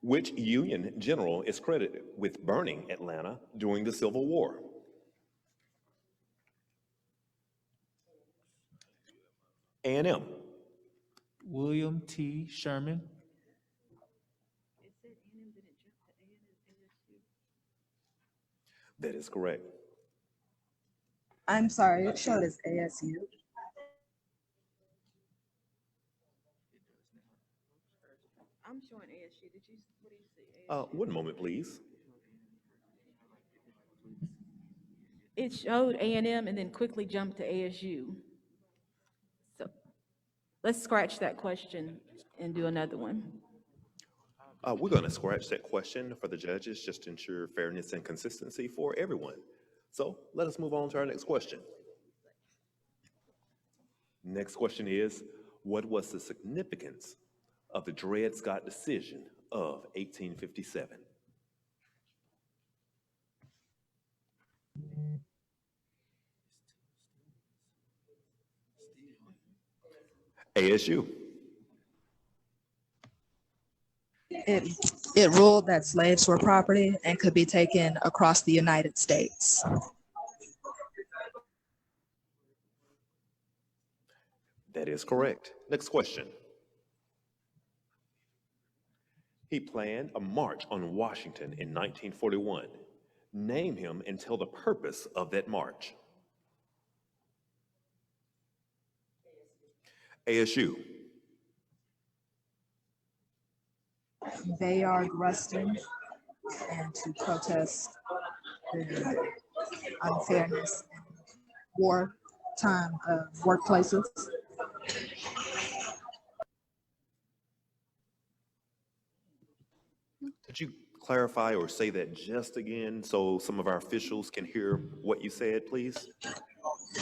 B: Which Union general is credited with burning Atlanta during the Civil War? A&M.
R: William T. Sherman.
B: That is correct.
S: I'm sorry, it showed as ASU.
N: I'm showing ASU. What do you see?
B: One moment, please.
N: It showed A&M and then quickly jumped to ASU. So let's scratch that question and do another one.
B: We're going to scratch that question for the judges just to ensure fairness and consistency for everyone. So let us move on to our next question. Next question is, what was the significance of the Dred Scott decision of 1857? ASU.
S: It ruled that slaves were property and could be taken across the United States.
B: That is correct. Next question. He planned a march on Washington in 1941. Name him and tell the purpose of that march. ASU.
S: Bayard Rustin, and to protest the unfairness in wartime workplaces.
B: Could you clarify or say that just again so some of our officials can hear what you said, please?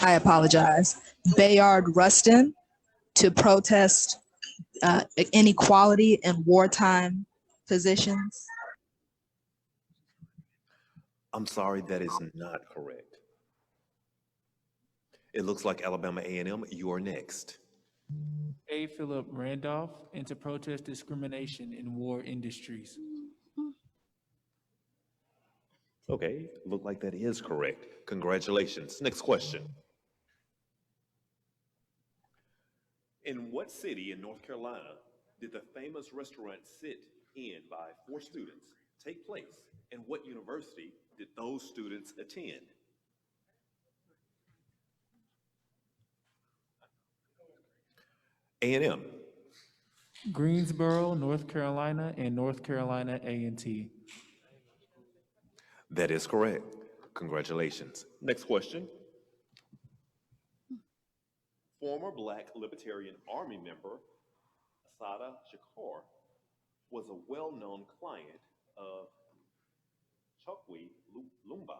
S: I apologize. Bayard Rustin, to protest inequality in wartime positions.
B: I'm sorry, that is not correct. It looks like Alabama A&M, you are next.
R: A. Philip Randolph, and to protest discrimination in war industries.
B: Okay, look like that is correct. Congratulations. Next question. In what city in North Carolina did the famous restaurant Sit In by 4 students take place? And what university did those students attend? A&M.
R: Greensboro, North Carolina, and North Carolina A&T.
B: That is correct. Congratulations. Next question. Former Black Libertarian Army member Assata Shakur was a well-known client of Chokwe Lumba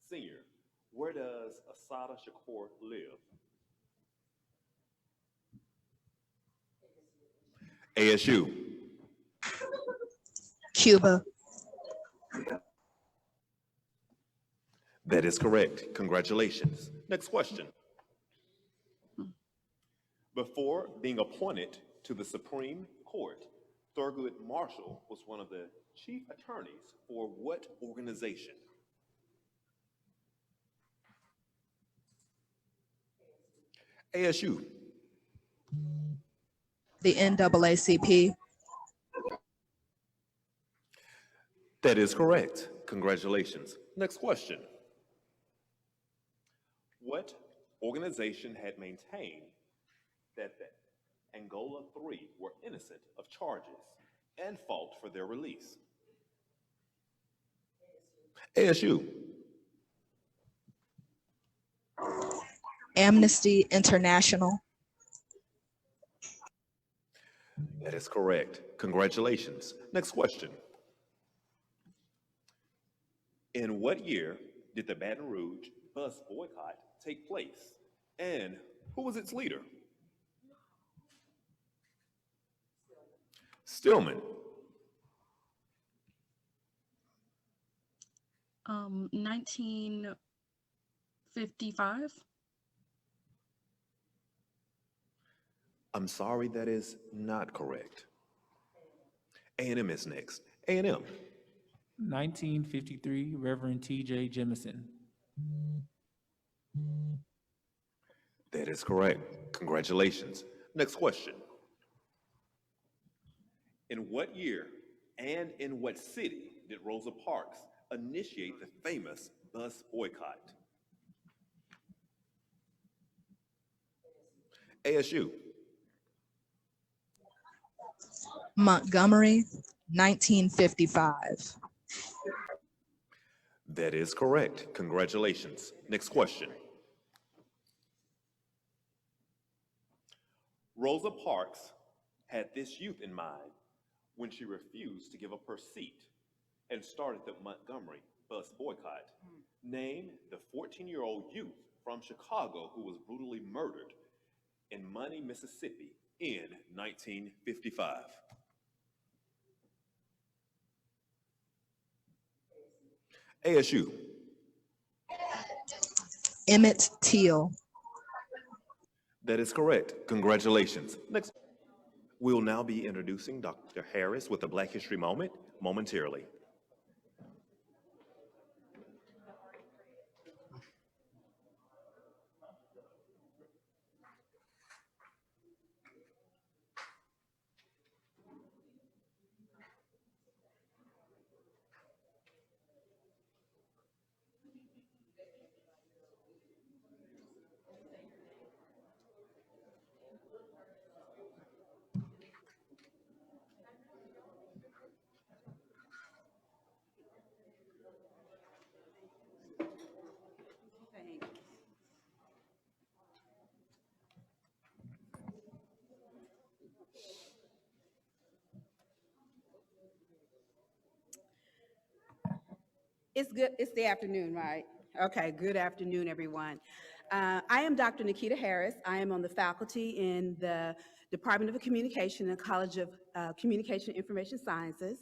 B: Sr. Where does Assata Shakur live? ASU.
S: Cuba.
B: That is correct. Congratulations. Next question. Before being appointed to the Supreme Court, Thurgood Marshall was one of the chief attorneys for what organization? ASU.
S: The NAACP.
B: That is correct. Congratulations. Next question. What organization had maintained that the Angola 3 were innocent of charges and fought for their release? ASU.
S: Amnesty International.
B: That is correct. Congratulations. Next question. In what year did the Baton Rouge bus boycott take place? And who was its leader? Stillman.
J: 1955.
B: I'm sorry, that is not correct. A&M is next. A&M.
R: 1953, Reverend T.J. Jemison.
B: That is correct. Congratulations. Next question. In what year and in what city did Rosa Parks initiate the famous bus boycott? ASU.
S: Montgomery, 1955.
B: That is correct. Congratulations. Next question. Rosa Parks had this youth in mind when she refused to give up her seat and started the Montgomery bus boycott. Name the 14-year-old youth from Chicago who was brutally murdered in Money, Mississippi in 1955. ASU.
S: Emmett Till.
B: That is correct. Congratulations. Next, we'll now be introducing Dr. Harris with the Black History Moment momentarily.
T: It's the afternoon, right? Okay, good afternoon, everyone. I am Dr. Nikita Harris. I am on the faculty in the Department of Communication and College of Communication and Information Sciences.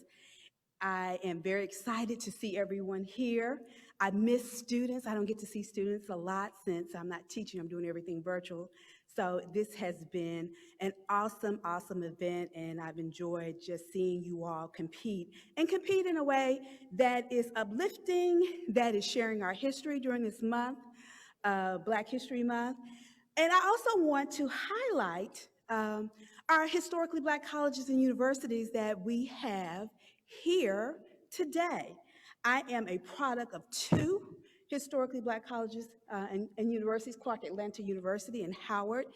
T: I am very excited to see everyone here. I miss students. I don't get to see students a lot since I'm not teaching. I'm doing everything virtual. So this has been an awesome, awesome event, and I've enjoyed just seeing you all compete in a way that is uplifting, that is sharing our history during this month, Black History Month. And I also want to highlight our historically Black colleges and universities that we have here today. I am a product of two historically Black colleges and universities, Clark Atlanta University and Howard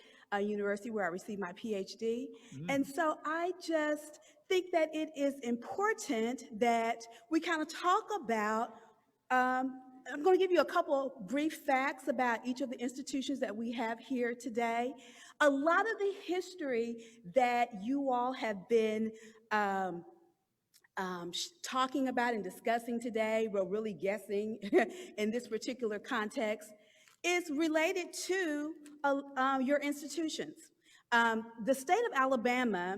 T: University, where I received my PhD. And so I just think that it is important that we kind of talk about, I'm going to give you a couple brief facts about each of the institutions that we have here today. A lot of the history that you all have been talking about and discussing today, we're really guessing in this particular context, is related to your institutions. The state of Alabama,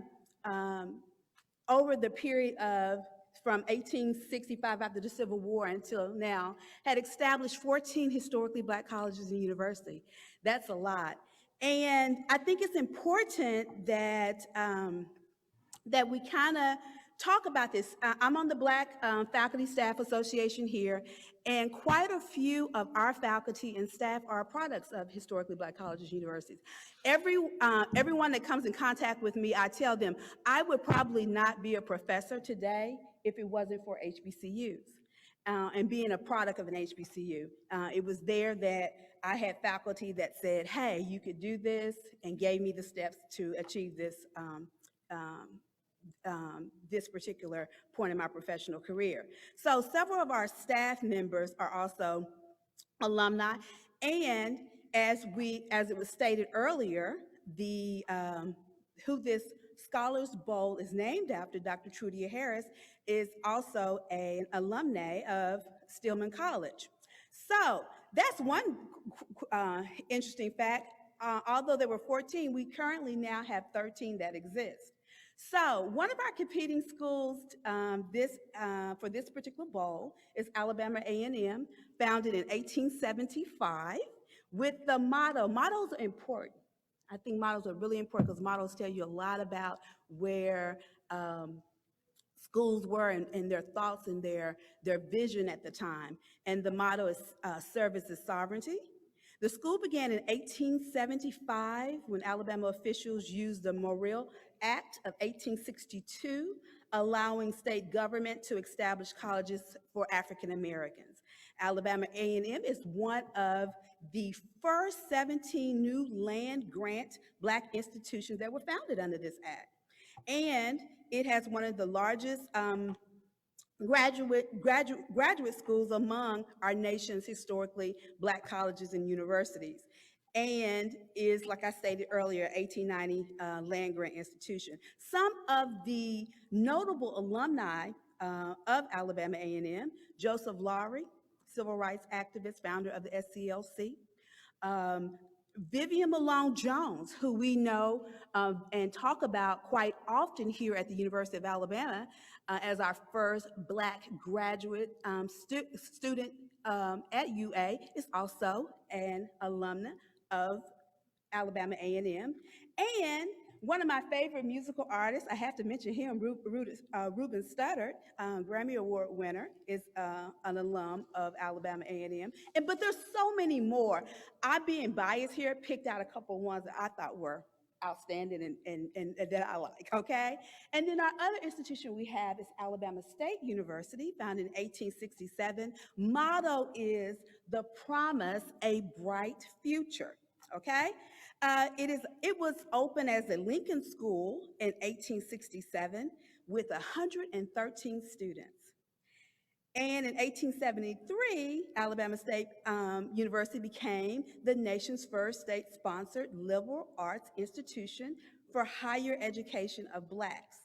T: over the period of from 1865 after the Civil War until now, had established 14 historically Black colleges and universities. That's a lot. And I think it's important that, that we kind of talk about this. I'm on the Black Faculty Staff Association here, and quite a few of our faculty and staff are products of historically Black colleges and universities. Everyone that comes in contact with me, I tell them, I would probably not be a professor today if it wasn't for HBCUs and being a product of an HBCU. It was there that I had faculty that said, hey, you could do this, and gave me the steps to achieve this this particular point in my professional career. So several of our staff members are also alumni, and as it was stated earlier, the who this Scholars Bowl is named after, Dr. Trudier Harris, is also an alumni of Stillman College. So that's one interesting fact. Although there were 14, we currently now have 13 that exist. So one of our competing schools for this particular bowl is Alabama A&M, founded in 1875 with the motto. Mottos are important. I think mottos are really important because mottos tell you a lot about where schools were and their thoughts and their vision at the time. And the motto is service is sovereignty. The school began in 1875 when Alabama officials used the Morrill Act of 1862, allowing state government to establish colleges for African Americans. Alabama A&M is one of the first 17 new land grant Black institutions that were founded under this act. And it has one of the largest graduate schools among our nation's historically Black colleges and universities, and is, like I stated earlier, 1890 land grant institution. Some of the notable alumni of Alabama A&M: Joseph Lowry, civil rights activist, founder of the SCLC. Vivian Malone Jones, who we know and talk about quite often here at the University of Alabama as our first Black graduate student at UA, is also an alumna of Alabama A&M. And one of my favorite musical artists, I have to mention him, Ruben Studdard, Grammy Award winner, is an alum of Alabama A&M. But there's so many more. I, being biased here, picked out a couple ones that I thought were outstanding and that I like, okay? And then our other institution we have is Alabama State University, founded in 1867. Motto is "The Promise, a Bright Future," okay? It was opened as a Lincoln School in 1867 with 113 students. And in 1873, Alabama State University became the nation's first state-sponsored liberal arts institution for higher education of Blacks,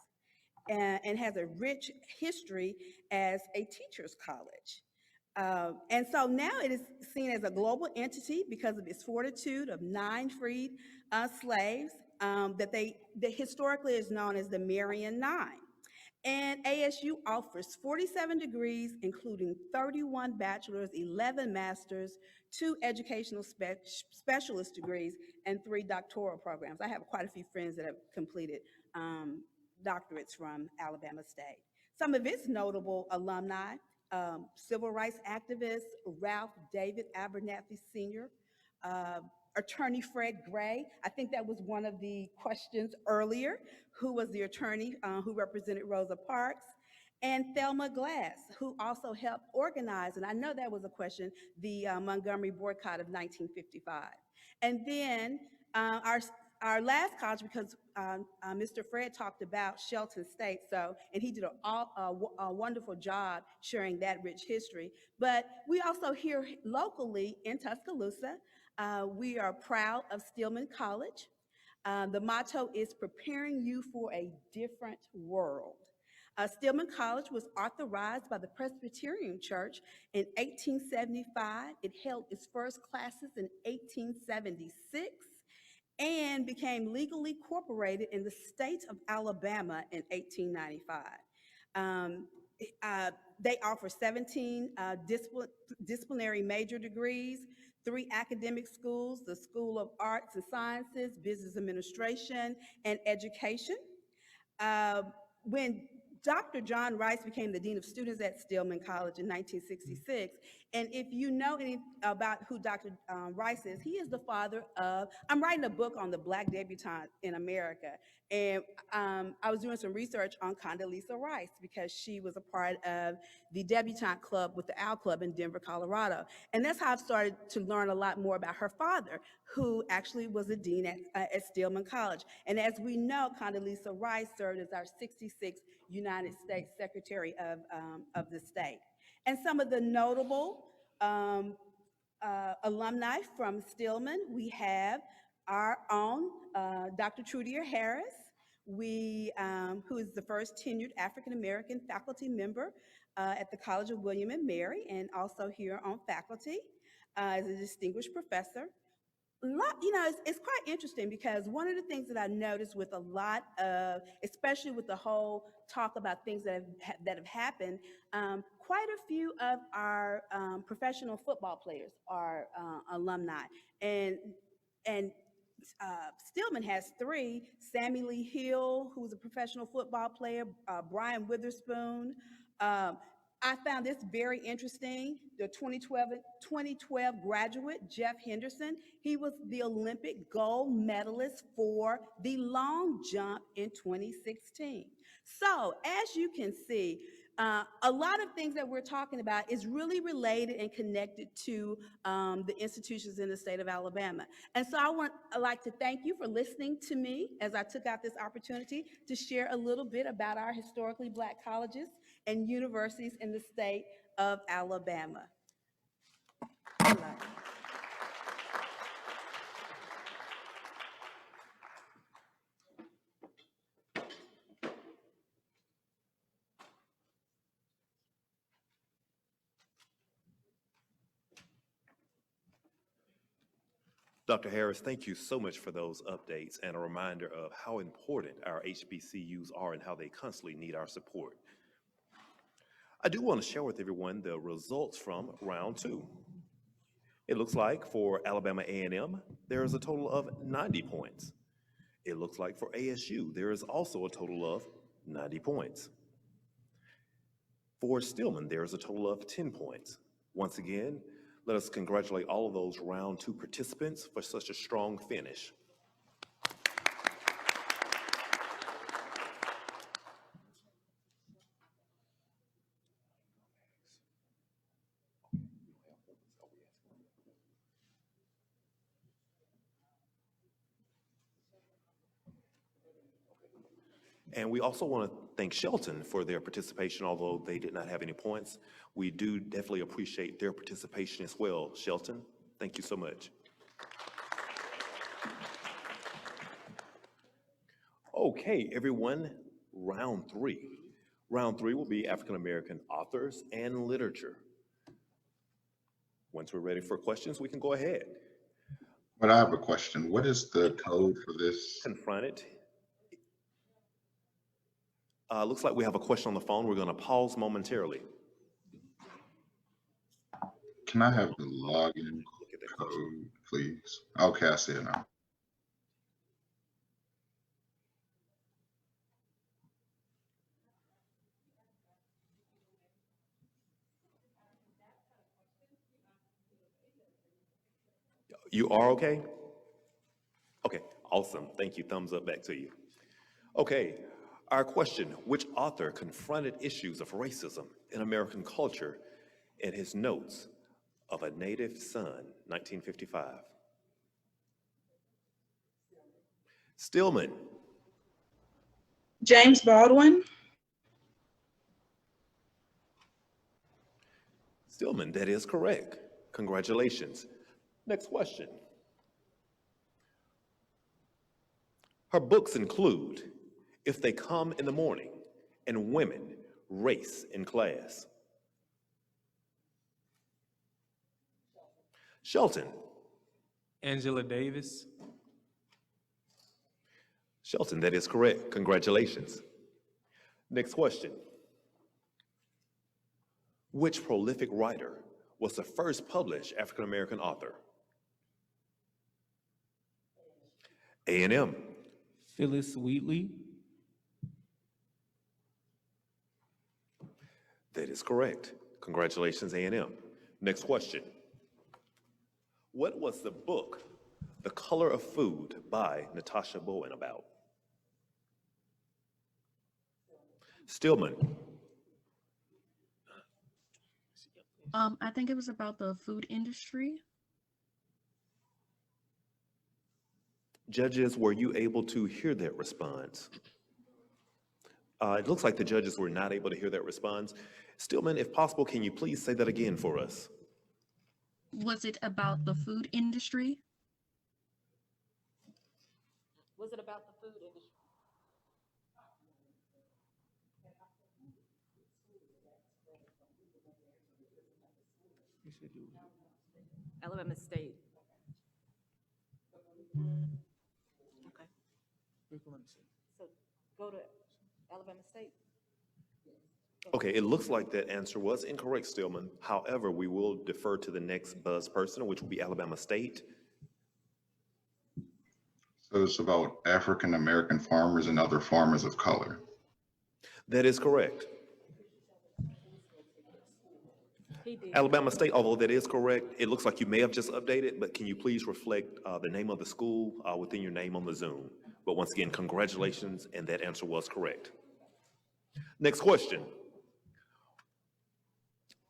T: and has a rich history as a teacher's college. And so now it is seen as a global entity because of its fortitude of 9 freed slaves that historically is known as the Marian Nine. And ASU offers 47 degrees, including 31 bachelor's, 11 master's, 2 educational specialist degrees, and 3 doctoral programs. I have quite a few friends that have completed doctorates from Alabama State. Some of its notable alumni: civil rights activist Ralph David Abernathy Sr., attorney Fred Gray. I think that was one of the questions earlier, who was the attorney who represented Rosa Parks, and Thelma Glass, who also helped organize, and I know that was a question, the Montgomery boycott of 1955. And then our last college, because Mr. Fred talked about Shelton State, and he did a wonderful job sharing that rich history. But we also here locally in Tuscaloosa, we are proud of Stillman College. The motto is "Preparing You for a Different World." Stillman College was authorized by the Presbyterian Church in 1875. It held its first classes in 1876 and became legally incorporated in the state of Alabama in 1895. They offer 17 disciplinary major degrees, 3 academic schools: the School of Arts and Sciences, Business Administration, and Education. When Dr. John Rice became the Dean of Students at Stillman College in 1966. And if you know anything about who Dr. Rice is, he is the father of, I'm writing a book on the Black debutante in America. And I was doing some research on Condoleezza Rice because she was a part of the debutante club with the Owl Club in Denver, Colorado. And that's how I've started to learn a lot more about her father, who actually was a dean at Stillman College. And as we know, Condoleezza Rice served as our 66th United States Secretary of the state. And some of the notable alumni from Stillman, we have our own Dr. Trudier Harris, who is the first tenured African-American faculty member at the College of William and Mary, and also here on faculty as a distinguished professor. it's quite interesting because one of the things that I noticed with a lot of, especially with the whole talk about things that have happened, quite a few of our professional football players are alumni, and Stillman has three: Sammy Lee Hill, who's a professional football player, Brian Witherspoon. I found this very interesting. The 2012 graduate, Jeff Henderson, he was the Olympic gold medalist for the long jump in 2016. So as you can see, a lot of things that we're talking about is really related and connected to the institutions in the state of Alabama. And so I'd like to thank you for listening to me as I took out this opportunity to share a little bit about our historically Black colleges and universities in the state of Alabama.
B: Dr. Harris, thank you so much for those updates and a reminder of how important our HBCUs are and how they constantly need our support. I do want to share with everyone the results from round 2. It looks like for Alabama A&M, there is a total of 90 points. It looks like for ASU, there is also a total of 90 points. For Stillman, there is a total of 10 points. Once again, let us congratulate all of those round 2 participants for such a strong finish. And we also want to thank Shelton for their participation, although they did not have any points. We do definitely appreciate their participation as well. Shelton, thank you so much. Okay, everyone, round 3. Round 3 will be African American authors and literature. Once we're ready for questions, we can go ahead.
P: But I have a question. What is the code for this?
B: Confront it. Looks like we have a question on the phone. We're going to pause momentarily.
P: Can I have the login code, please? Okay, I see it now.
B: You are okay? Okay, awesome. Thank you. Thumbs up back to you. Okay, our question: which author confronted issues of racism in American culture in his Notes of a Native Son, 1955? Stillman.
K: James Baldwin.
B: Stillman, that is correct. Congratulations. Next question. Her books include If They Come in the Morning and Women, Race, and Class. Shelton.
R: Angela Davis.
B: Shelton, that is correct. Congratulations. Next question. Which prolific writer was the first published African American author? A&M.
R: Phyllis Wheatley.
B: That is correct. Congratulations, A&M. Next question. What was the book, The Color of Food, by Natasha Bowen about? Stillman.
J: I think it was about the food industry.
B: Judges, were you able to hear that response? It looks like the judges were not able to hear that response. Stillman, if possible, can you please say that again for us?
J: Was it about the food industry?
N: Was it about the food industry? Alabama State. Okay. So go to Alabama State.
B: Okay, it looks like that answer was incorrect, Stillman. However, we will defer to the next buzz person, which will be Alabama State.
U: So it's about African American farmers and other farmers of color.
B: That is correct. Alabama State, although that is correct, it looks like you may have just updated, but can you please reflect the name of the school within your name on the Zoom? But once again, congratulations, and that answer was correct. Next question.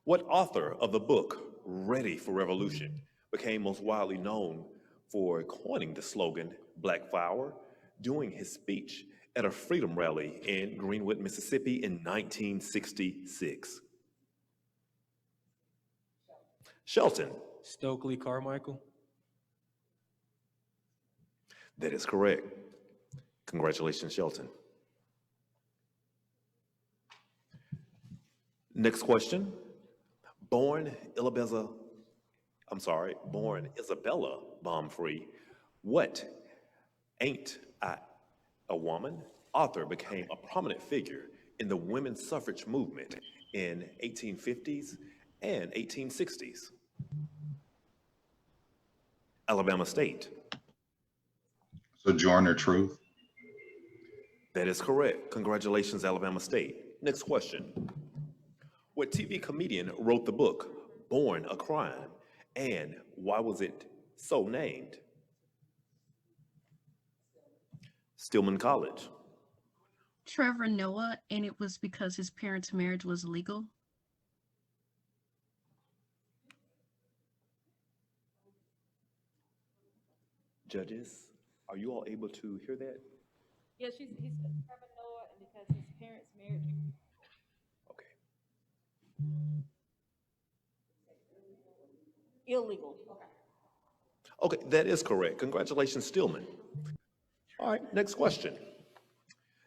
B: What author of the book, Ready for Revolution, became most widely known for coining the slogan, Black Power, during his speech at a freedom rally in Greenwood, Mississippi in 1966? Shelton.
R: Stokely Carmichael.
B: That is correct. Congratulations, Shelton. Next question. Born Isabella Baumfree, what ain't I a woman author became a prominent figure in the women's suffrage movement in 1850s and 1860s? Alabama State.
U: Sojourner Truth.
B: That is correct. Congratulations, Alabama State. Next question. What TV comedian wrote the book, Born a Crime, and why was it so named? Stillman College.
J: Trevor Noah, and it was because his parents' marriage was illegal.
B: Judges, are you all able to hear that?
N: Yeah, he said Trevor Noah, and because his parents' marriage.
B: Okay.
N: Illegal. Okay.
B: Okay, that is correct. Congratulations, Stillman. All right, next question.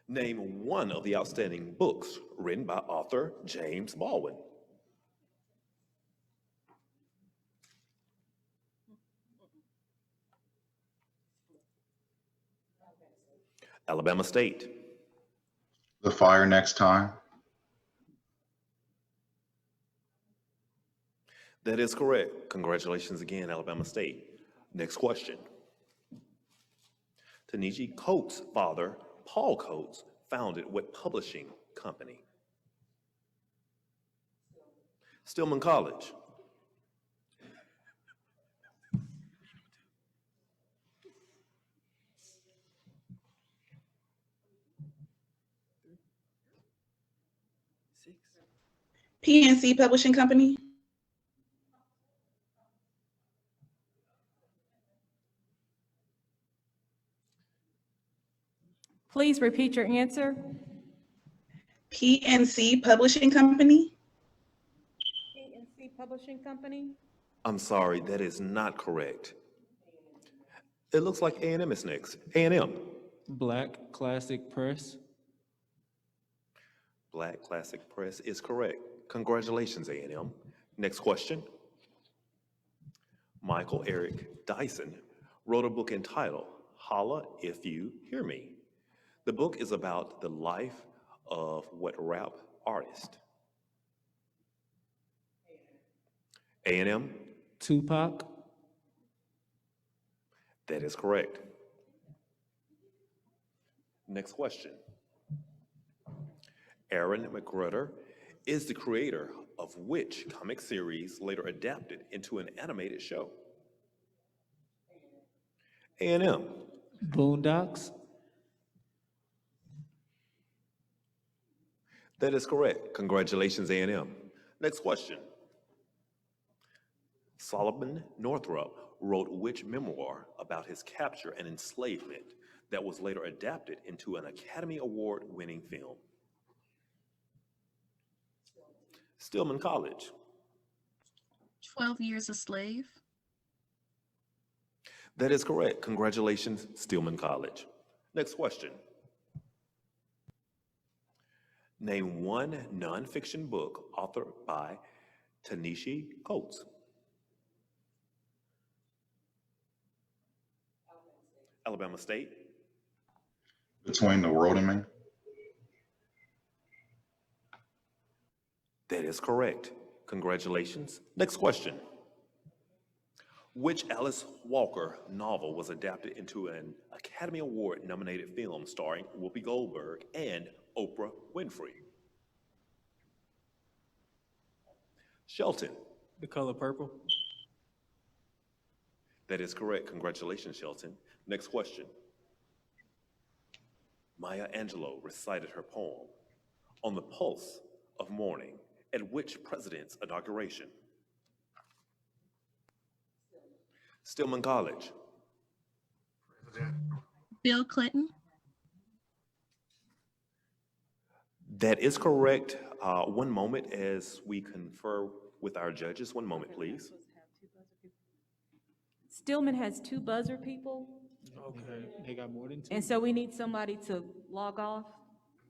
B: Name one of the outstanding books written by author James Baldwin. Alabama State.
U: The Fire Next Time.
B: That is correct. Congratulations again, Alabama State. Next question. Ta-Nehisi Coates' father, Paul Coates, founded what publishing company? Stillman College.
K: PNC Publishing Company.
N: Please repeat your answer.
K: PNC Publishing Company.
N: PNC Publishing Company.
B: I'm sorry, that is not correct. It looks like A&M is next. A&M.
R: Black Classic Press.
B: Black Classic Press is correct. Congratulations, A&M. Next question. Michael Eric Dyson wrote a book entitled Holla If You Hear Me. The book is about the life of what rap artist? A&M?
R: Tupac.
B: That is correct. Next question. Aaron McGruder is the creator of which comic series later adapted into an animated show? A&M.
R: Boondocks.
B: That is correct. Congratulations, A&M. Next question. Solomon Northup wrote which memoir about his capture and enslavement that was later adapted into an Academy Award-winning film? Stillman College.
J: 12 Years a Slave.
B: That is correct. Congratulations, Stillman College. Next question. Name one nonfiction book authored by Ta-Nehisi Coates. Alabama State.
U: Between the world and me.
B: That is correct. Congratulations. Next question. Which Alice Walker novel was adapted into an Academy Award nominated film starring Whoopi Goldberg and Oprah Winfrey? Shelton.
R: The Color Purple.
B: That is correct. Congratulations, Shelton. Next question. Maya Angelou recited her poem On the Pulse of Morning at which president's inauguration? Stillman College.
J: Bill Clinton.
B: That is correct. One moment as we confer with our judges. One moment, please.
N: Stillman has 2 buzzer people,
R: Okay, they got more than 2.
N: and so we need somebody to log off.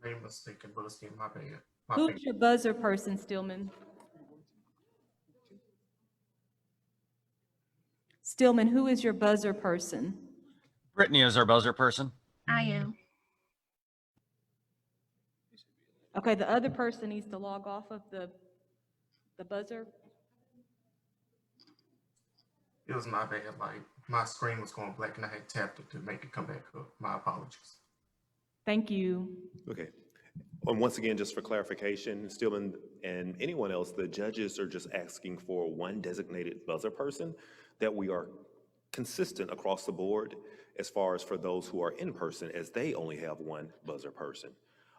M: Made a mistake in buzzing, my bad.
N: Who's your buzzer person, Stillman? Stillman, who is your buzzer person?
I: Brittany is our buzzer person.
J: I am.
N: Okay, the other person needs to log off of the buzzer.
M: It was my bad. Like my screen was going black and I had tapped it to make it come back up. My apologies.
N: Thank you.
B: Okay. And once again, just for clarification, Stillman and anyone else, the judges are just asking for one designated buzzer person, that we are consistent across the board as far as for those who are in person, as they only have one buzzer person.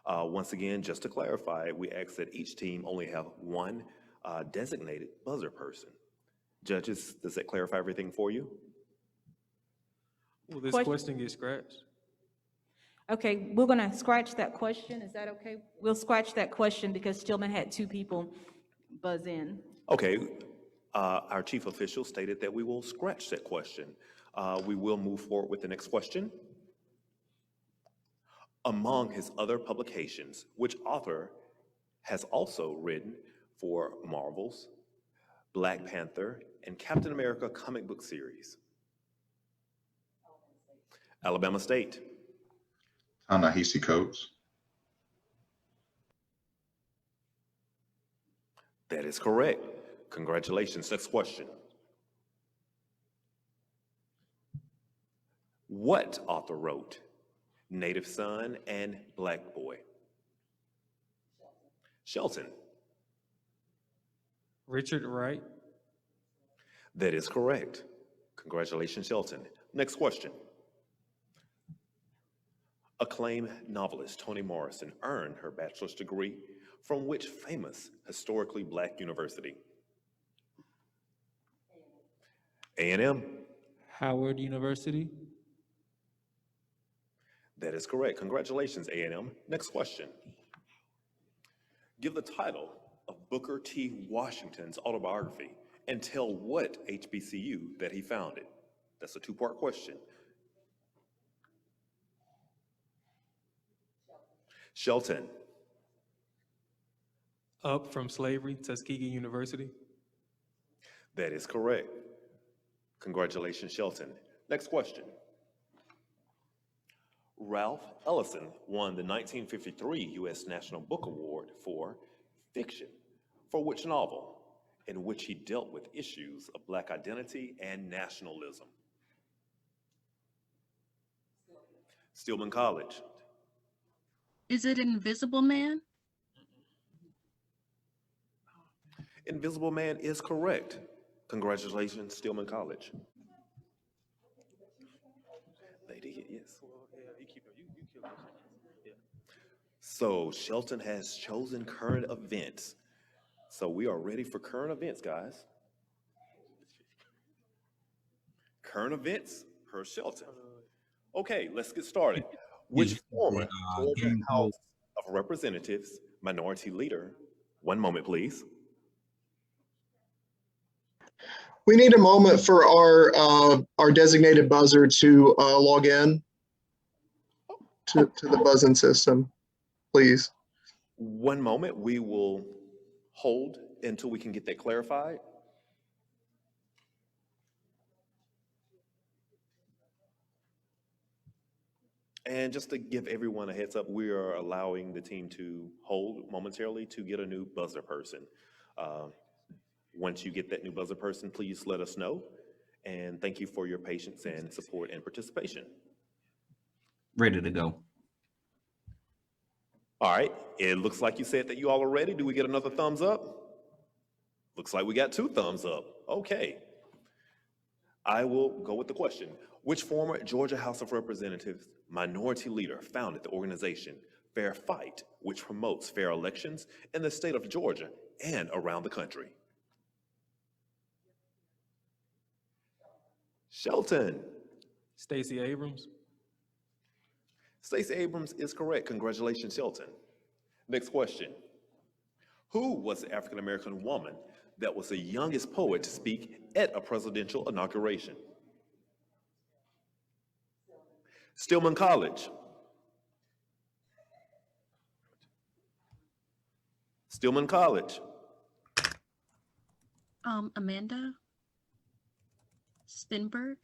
B: Once again, just to clarify, we ask that each team only have one designated buzzer person. Judges, does that clarify everything for you?
R: Will this question get scratched?
N: Okay, we're gonna scratch that question. Is that okay? We'll scratch that question because Stillman had 2 people buzz in.
B: Okay, our chief official stated that we will scratch that question. We will move forward with the next question. Among his other publications, which author has also written for Marvel's Black Panther and Captain America comic book series? Alabama State.
U: Ta-Nehisi Coates.
B: That is correct. Congratulations. Next question. What author wrote Native Son and Black Boy? Shelton.
R: Richard Wright.
B: That is correct. Congratulations, Shelton. Next question. Acclaimed novelist Toni Morrison earned her bachelor's degree from which famous historically Black university? A&M.
R: Howard University.
B: That is correct. Congratulations, A&M. Next question. Give the title of Booker T. Washington's autobiography and tell what HBCU that he founded. That's a 2-part question. Shelton.
R: Up from Slavery, Tuskegee University.
B: That is correct. Congratulations, Shelton. Next question. Ralph Ellison won the 1953 U.S. National Book Award for fiction, for which novel, in which he dealt with issues of Black identity and nationalism? Stillman College.
J: Is it Invisible Man?
B: Invisible Man is correct. Congratulations, Stillman College. They did, yes. So Shelton has chosen current events. So we are ready for current events, guys. Current events per Shelton. Okay, let's get started. Which former Georgia House of Representatives minority leader? One moment, please.
F: We need a moment for our designated buzzer to log in to the buzz-in system, please.
B: One moment, we will hold until we can get that clarified. And just to give everyone a heads up, we are allowing the team to hold momentarily to get a new buzzer person. Once you get that new buzzer person, please let us know. And thank you for your patience and support and participation.
C: Ready to go.
B: All right, it looks like you said that you all are ready. Do we get another thumbs up? Looks like we got 2 thumbs up. Okay. I will go with the question. Which former Georgia House of Representatives minority leader founded the organization Fair Fight, which promotes fair elections in the state of Georgia and around the country? Shelton.
R: Stacey Abrams.
B: Stacey Abrams is correct. Congratulations, Shelton. Next question. Who was the African-American woman that was the youngest poet to speak at a presidential inauguration? Stillman College. Stillman College.
J: Amanda Stenberg.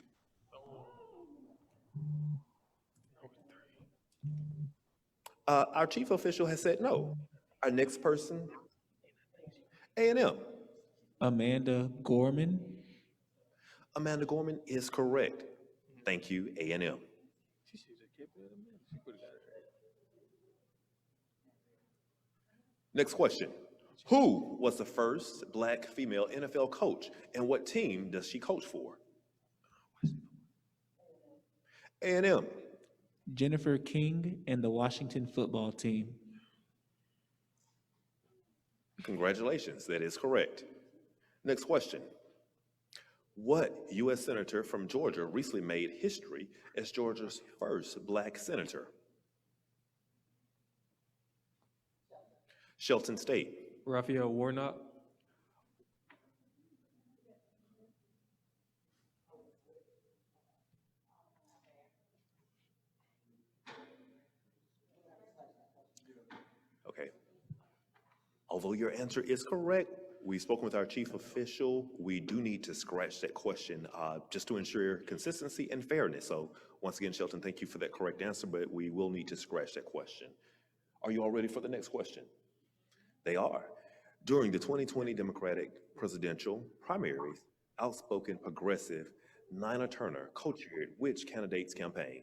B: Our chief official has said no. Our next person, A&M.
R: Amanda Gorman.
B: Amanda Gorman is correct. Thank you, A&M. Next question. Who was the first Black female NFL coach, and what team does she coach for? A&M.
R: Jennifer King and the Washington football team.
B: Congratulations, that is correct. Next question. What U.S. Senator from Georgia recently made history as Georgia's first Black senator? Shelton State.
R: Raphael Warnock.
B: Okay. Although your answer is correct, we've spoken with our chief official. We do need to scratch that question just to ensure consistency and fairness. So once again, Shelton, thank you for that correct answer, but we will need to scratch that question. Are you all ready for the next question? They are. During the 2020 Democratic presidential primaries, outspoken progressive Nina Turner co-chaired which candidate's campaign?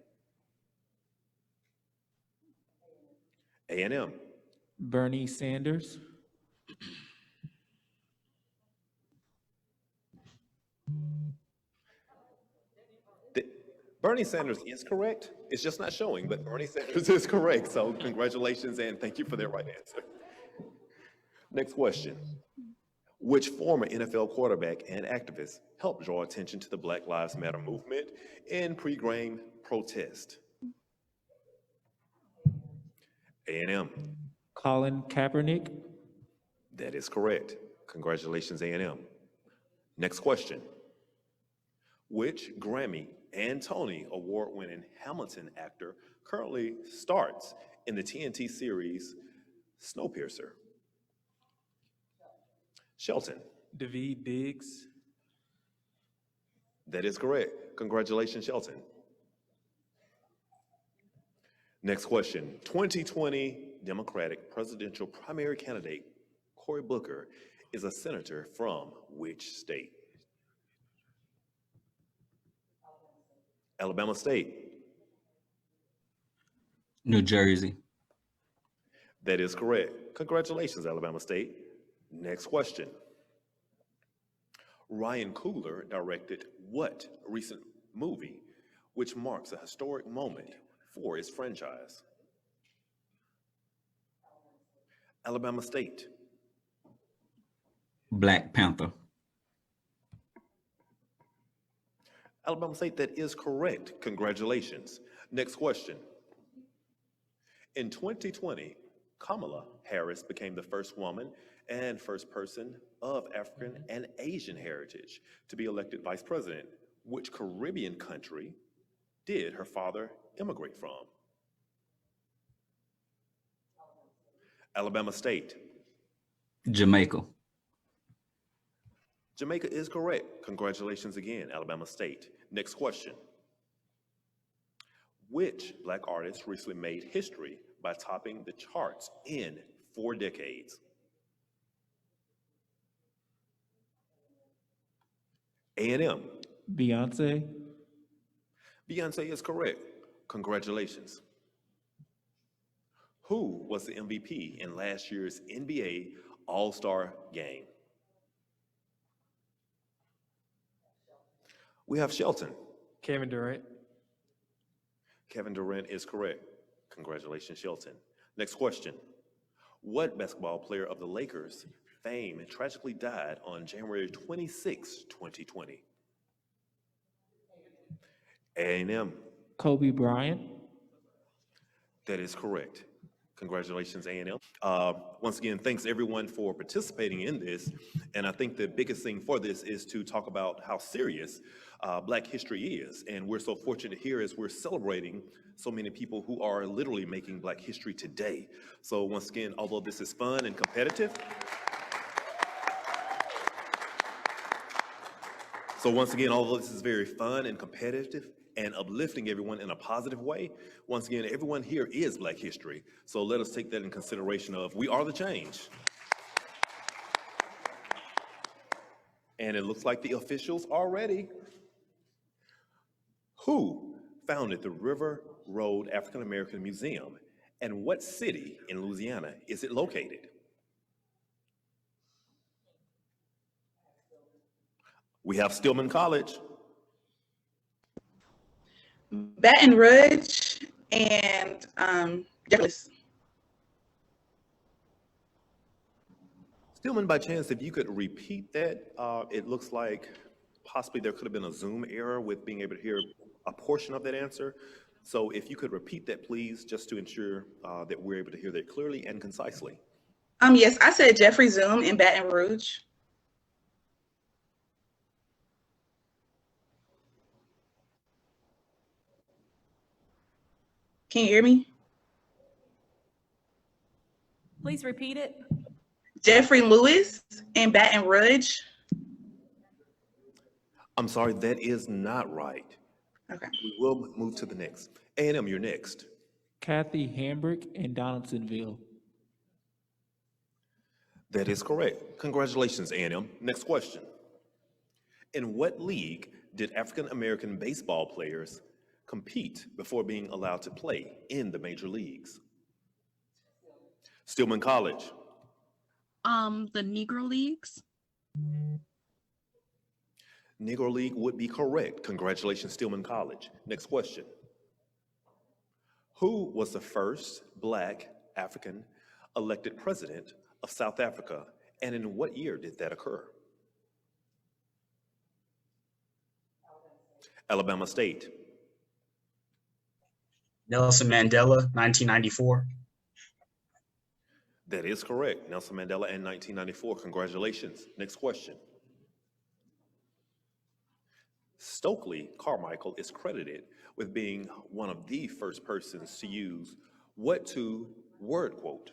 B: A&M.
R: Bernie Sanders.
B: Bernie Sanders is correct. It's just not showing, but Bernie Sanders is correct. So congratulations and thank you for that right answer. Next question. Which former NFL quarterback and activist helped draw attention to the Black Lives Matter movement in pre-game protest? A&M.
R: Colin Kaepernick.
B: That is correct. Congratulations, A&M. Next question. Which Grammy and Tony Award-winning Hamilton actor currently starts in the TNT series Snowpiercer? Shelton.
R: Daveed Diggs.
B: That is correct. Congratulations, Shelton. Next question. 2020 Democratic presidential primary candidate Cory Booker is a senator from which state? Alabama State.
C: New Jersey.
B: That is correct. Congratulations, Alabama State. Next question. Ryan Coogler directed what recent movie which marks a historic moment for his franchise? Alabama State.
C: Black Panther.
B: Alabama State, that is correct. Congratulations. Next question. In 2020, Kamala Harris became the first woman and first person of African and Asian heritage to be elected vice president. Which Caribbean country did her father immigrate from? Alabama State.
C: Jamaica.
B: Jamaica is correct. Congratulations again, Alabama State. Next question. Which Black artist recently made history by topping the charts in 4 decades? A&M.
R: Beyonce.
B: Beyonce is correct. Congratulations. Who was the MVP in last year's NBA All-Star Game? We have Shelton.
H: Kevin Durant.
B: Kevin Durant is correct. Congratulations, Shelton. Next question. What basketball player of the Lakers fame tragically died on January 26, 2020? A&M.
R: Kobe Bryant.
B: That is correct. Congratulations, A&M. Once again, thanks everyone for participating in this. And I think the biggest thing for this is to talk about how serious Black history is. And we're so fortunate here as we're celebrating so many people who are literally making Black history today. So once again, although this is fun and competitive, although this is very fun and competitive and uplifting everyone in a positive way, once again, everyone here is Black history. So let us take that in consideration of we are the change. And it looks like the officials are ready. Who founded the River Road African American Museum, and what city in Louisiana is it located? We have Stillman College.
K: Baton Rouge and Jefferson.
B: Stillman, by chance, if you could repeat that, it looks like possibly there could have been a Zoom error with being able to hear a portion of that answer. So if you could repeat that, please, just to ensure that we're able to hear that clearly and concisely.
K: Yes, I said Jeffrey Zoom in Baton Rouge. Can you hear me?
N: Please repeat it.
K: Jeffrey Lewis in Baton Rouge.
B: I'm sorry, that is not right.
K: Okay.
B: We will move to the next. A&M, you're next.
R: Kathy Hambrick in Donaldsonville.
B: That is correct. Congratulations, A&M. Next question. In what league did African American baseball players compete before being allowed to play in the major leagues? Stillman College.
J: The Negro Leagues.
B: Negro League would be correct. Congratulations, Stillman College. Next question. Who was the first Black African elected president of South Africa, and in what year did that occur? Alabama State.
O: Nelson Mandela, 1994.
B: That is correct. Nelson Mandela in 1994. Congratulations. Next question. Stokely Carmichael is credited with being one of the first persons to use what two-word quote?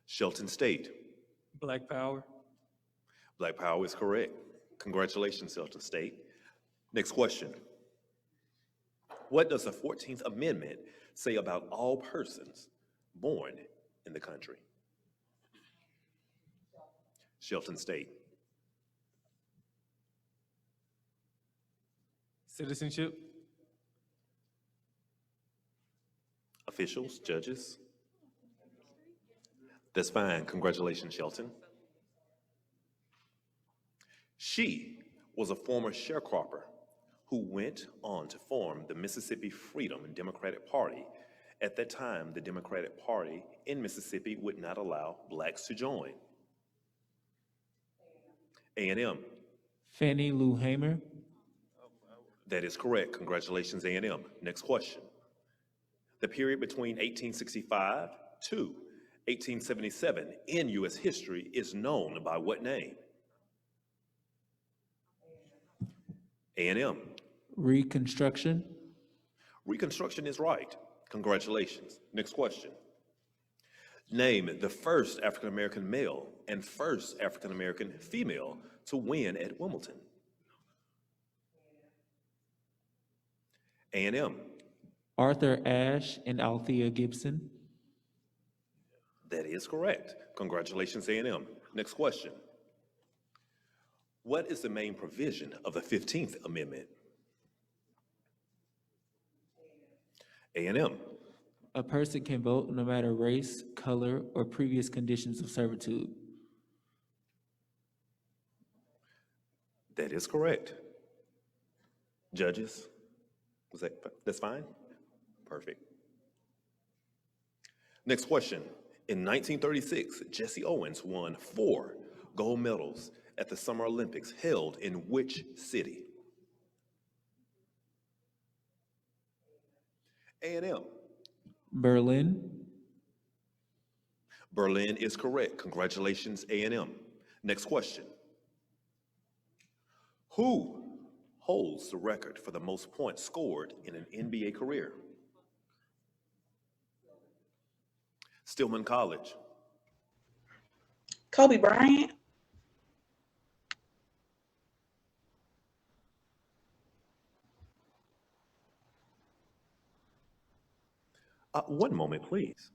B: Shelton State.
H: Black Power.
B: Black Power is correct. Congratulations, Shelton State. Next question. What does the 14th Amendment say about all persons born in the country? Shelton State.
H: Citizenship.
B: Officials, judges. That's fine. Congratulations, Shelton. She was a former sharecropper who went on to form the Mississippi Freedom Democratic Party. At that time, the Democratic Party in Mississippi would not allow Blacks to join. A&M.
R: Fannie Lou Hamer.
B: That is correct. Congratulations, A&M. Next question. The period between 1865 to 1877 in U.S. history is known by what name? A&M.
R: Reconstruction.
B: Reconstruction is right. Congratulations. Next question. Name the first African-American male and first African-American female to win at Wimbledon. A&M.
R: Arthur Ashe and Althea Gibson.
B: That is correct. Congratulations, A&M. Next question. What is the main provision of the 15th Amendment? A&M.
R: A person can vote no matter race, color, or previous conditions of servitude.
B: That is correct. Judges, that's fine? Perfect. Next question. In 1936, Jesse Owens won 4 gold medals at the Summer Olympics held in which city? A&M.
R: Berlin.
B: Berlin is correct. Congratulations, A&M. Next question. Who holds the record for the most points scored in an NBA career? Stillman College.
K: Kobe Bryant.
B: One moment, please.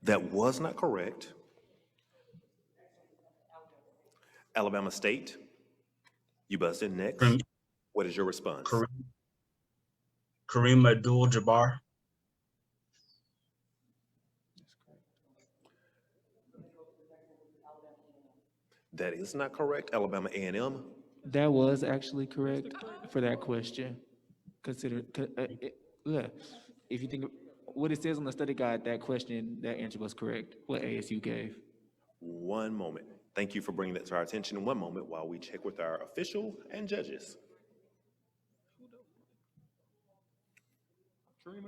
B: That was not correct. Alabama State, you buzzed in next. What is your response?
O: Kareem Abdul-Jabbar.
B: That is not correct. Alabama A&M.
R: That was actually correct for that question. If you think of what it says on the study guide, that question, that answer was correct, what ASU gave.
B: One moment. Thank you for bringing that to our attention. One moment while we check with our official and judges.
H: LeBron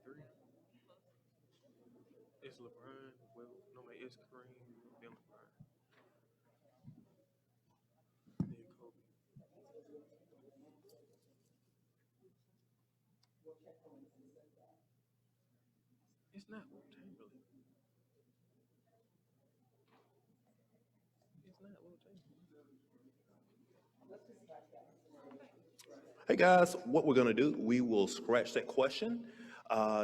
H: 3. It's LeBron. Well, no, it's Kareem, then LeBron. Then Kobe. It's not Will Chamberlain. It's not Will Chamberlain.
B: Hey guys, what we're gonna do, we will scratch that question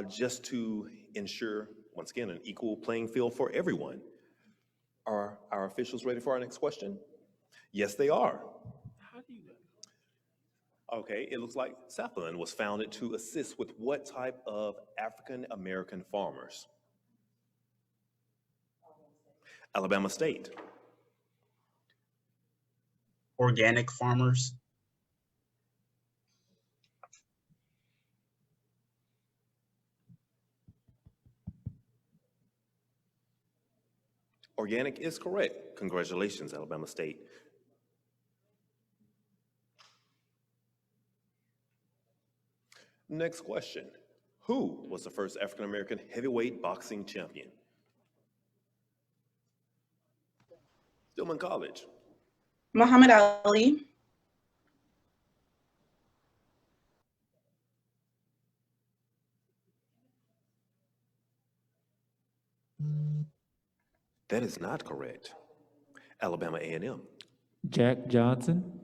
B: just to ensure, once again, an equal playing field for everyone. Are our officials ready for our next question? Yes, they are.
H: How do you know?
B: Okay, it looks like Southland was founded to assist with what type of African-American farmers? Alabama State.
O: Organic farmers.
B: Organic is correct. Congratulations, Alabama State. Next question. Who was the first African-American heavyweight boxing champion? Stillman College.
K: Muhammad Ali.
B: That is not correct. Alabama A&M.
R: Jack Johnson.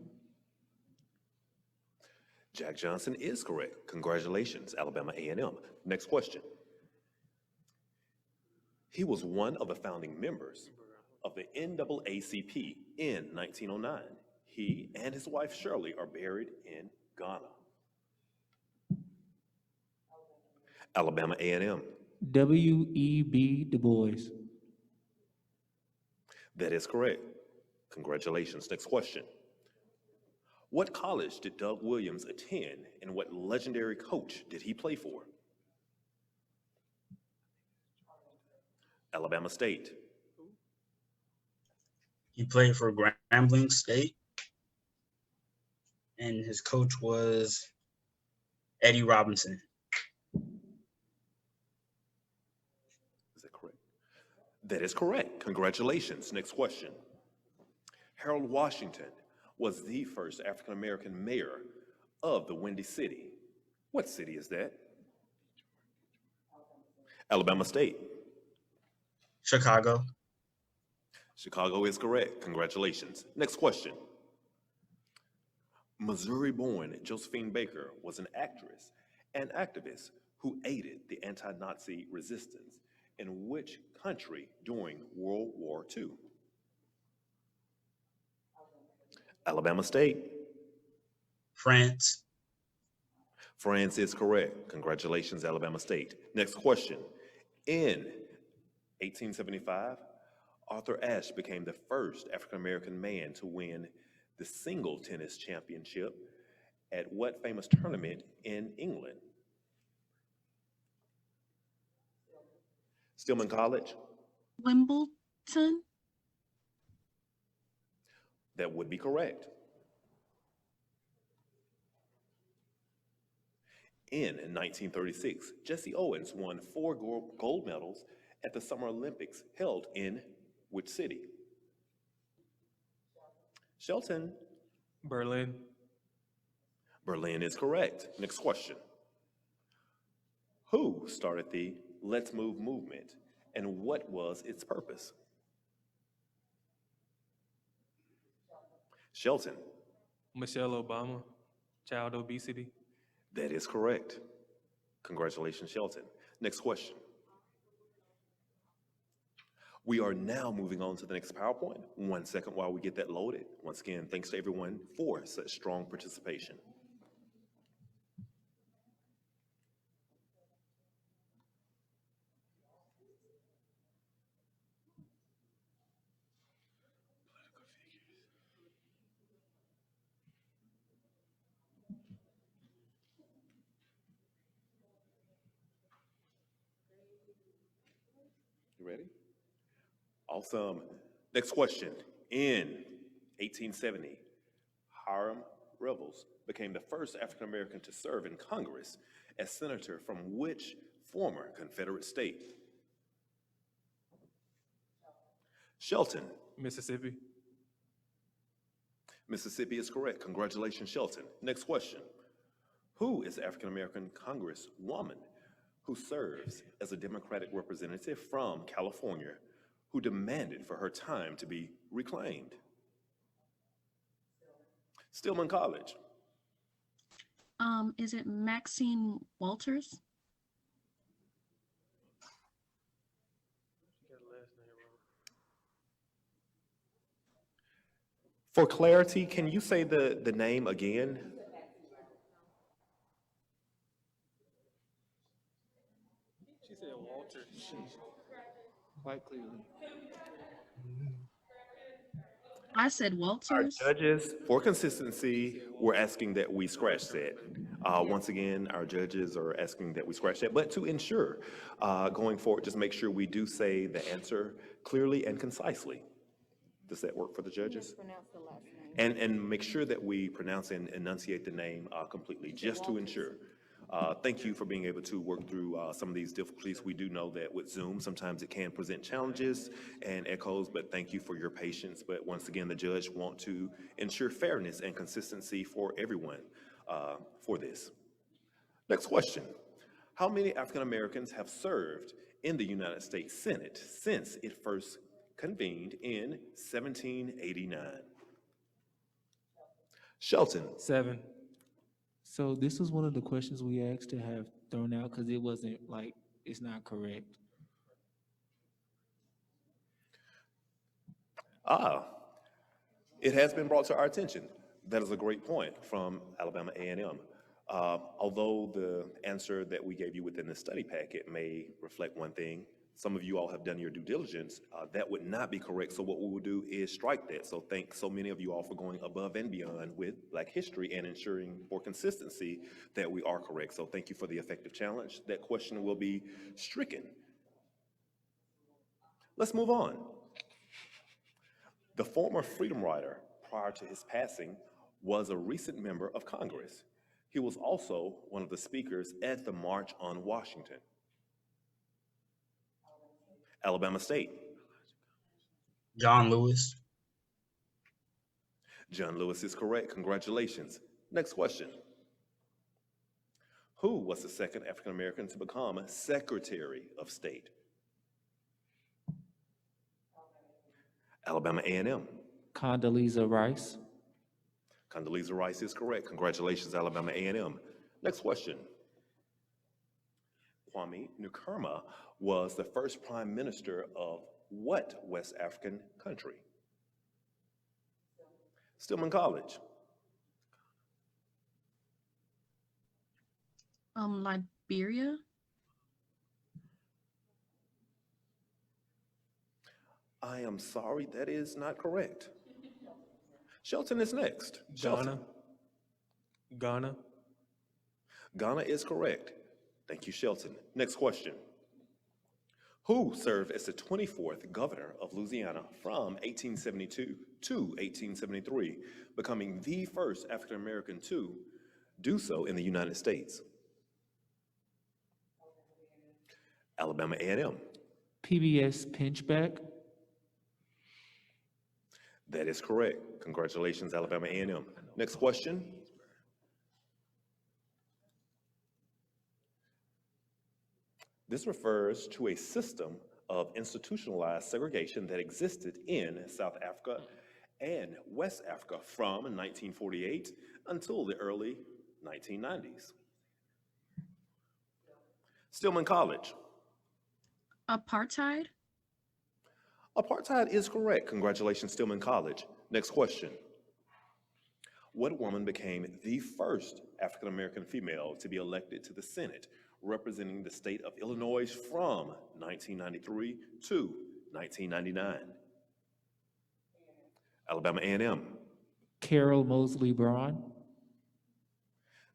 B: Jack Johnson is correct. Congratulations, Alabama A&M. Next question. He was one of the founding members of the NAACP in 1909. He and his wife Shirley are buried in Ghana. Alabama A&M.
R: W.E.B. Du Bois.
B: That is correct. Congratulations. Next question. What college did Doug Williams attend, and what legendary coach did he play for? Alabama State.
O: He played for Grambling State, and his coach was Eddie Robinson.
B: Is that correct? That is correct. Congratulations. Next question. Harold Washington was the first African-American mayor of the Windy City. What city is that? Alabama State.
O: Chicago.
B: Chicago is correct. Congratulations. Next question. Missouri-born Josephine Baker was an actress and activist who aided the anti-Nazi resistance in which country during World War II? Alabama State.
O: France.
B: France is correct. Congratulations, Alabama State. Next question. In 1875, Arthur Ashe became the first African-American man to win the single tennis championship at what famous tournament in England? Stillman College?
J: Wimbledon.
B: That would be correct. In 1936, Jesse Owens won 4 gold medals at the Summer Olympics held in which city? Shelton.
R: Berlin.
B: Berlin is correct. Next question. Who started the Let's Move movement, and what was its purpose? Shelton.
R: Michelle Obama. Child obesity.
B: That is correct. Congratulations, Shelton. Next question. We are now moving on to the next PowerPoint. 1 second while we get that loaded. Once again, thanks to everyone for such strong participation. You ready? Awesome. Next question. In 1870, Hiram Revels became the first African American to serve in Congress as senator from which former Confederate state? Shelton.
R: Mississippi.
B: Mississippi is correct. Congratulations, Shelton. Next question. Who is the African American Congresswoman who serves as a Democratic representative from California who demanded for her time to be reclaimed? Stillman College.
J: Is it Maxine Walters?
B: For clarity, can you say the name again?
R: She said Walter. Quite clearly.
J: I said
B: Our
J: Walters.
B: judges, for consistency, we're asking that we scratch that. Once again, our judges are asking that we scratch that, but to ensure going forward, just make sure we do say the answer clearly and concisely. Does that work for the judges? And make sure that we pronounce and enunciate the name completely, just to ensure. Thank you for being able to work through some of these difficulties. We do know that with Zoom, sometimes it can present challenges and echoes, but thank you for your patience. But once again, the judge want to ensure fairness and consistency for everyone for this. Next question. How many African Americans have served in the United States Senate since it first convened in 1789? Shelton.
R: 7. So this was one of the questions we asked to have thrown out because it wasn't like, it's not correct.
B: It has been brought to our attention. That is a great point from Alabama A&M. Although the answer that we gave you within the study packet may reflect one thing, some of you all have done your due diligence. That would not be correct. So what we will do is strike that. So thank so many of you all for going above and beyond with Black history and ensuring for consistency that we are correct. So thank you for the effective challenge. That question will be stricken. Let's move on. The former freedom rider, prior to his passing, was a recent member of Congress. He was also one of the speakers at the March on Washington. Alabama State.
O: John Lewis.
B: John Lewis is correct. Congratulations. Next question. Who was the second African American to become Secretary of State? Alabama A&M.
R: Condoleezza Rice.
B: Condoleezza Rice is correct. Congratulations, Alabama A&M. Next question. Kwame Nkrumah was the first prime minister of what West African country? Stillman College.
J: Liberia.
B: I am sorry, that is not correct. Shelton is next. Shelton.
H: Ghana.
B: Ghana is correct. Thank you, Shelton. Next question. Who served as the 24th governor of Louisiana from 1872 to 1873, becoming the first African American to do so in the United States? Alabama A&M.
R: PBS Pinchback.
B: That is correct. Congratulations, Alabama A&M. Next question. This refers to a system of institutionalized segregation that existed in South Africa and West Africa from 1948 until the early 1990s. Stillman College.
J: Apartheid.
B: Apartheid is correct. Congratulations, Stillman College. Next question. What woman became the first African-American female to be elected to the Senate, representing the state of Illinois from 1993 to 1999? Alabama A&M.
R: Carol Mosley Braun.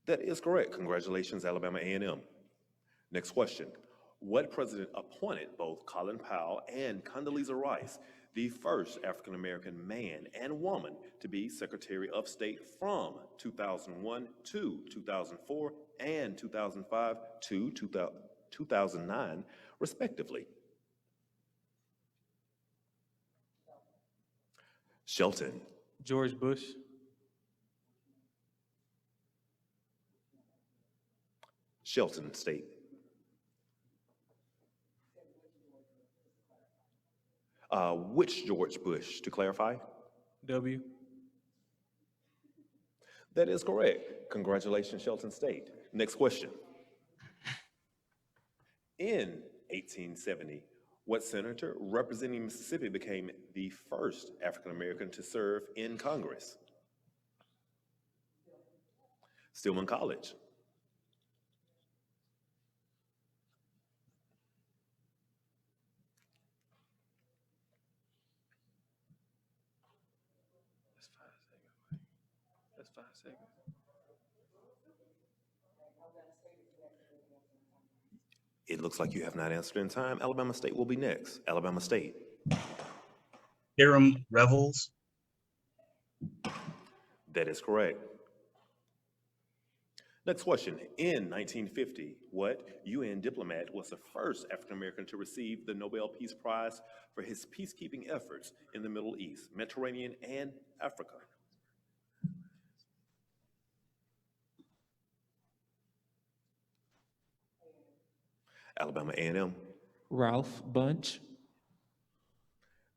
B: That is correct. Congratulations, Alabama A&M. Next question. What president appointed both Colin Powell and Condoleezza Rice, the first African-American man and woman to be Secretary of State from 2001 to 2004 and 2005 to 2009, respectively? Shelton.
H: George Bush.
B: Shelton State. Which George Bush, to clarify?
H: W.
B: That is correct. Congratulations, Shelton State. Next question. In 1870, what senator representing Mississippi became the first African American to serve in Congress? Stillman College.
H: That's 5 seconds.
B: It looks like you have not answered in time. Alabama State will be next. Alabama State.
O: Hiram Revels.
B: That is correct. Next question. In 1950, what UN diplomat was the first African American to receive the Nobel Peace Prize for his peacekeeping efforts in the Middle East, Mediterranean, and Africa? Alabama A&M.
R: Ralph Bunche.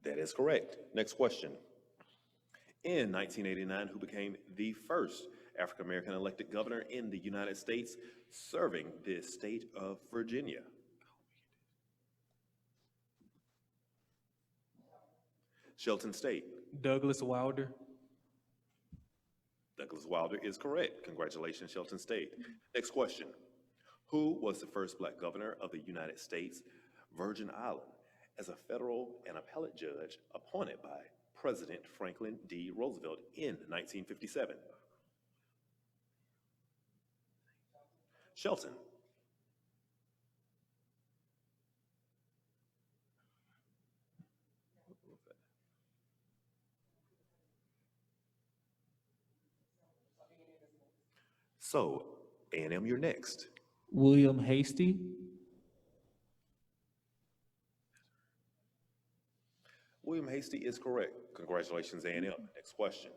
B: That is correct. Next question. In 1989, who became the first African American elected governor in the United States, serving the state of Virginia? Shelton State.
H: Douglas Wilder.
B: Douglas Wilder is correct. Congratulations, Shelton State. Next question. Who was the first Black governor of the United States Virgin Island as a federal and appellate judge appointed by President Franklin D. Roosevelt in 1957? Shelton. So, A&M, you're next.
R: William Hasty.
B: William Hasty is correct. Congratulations, A&M. Next question.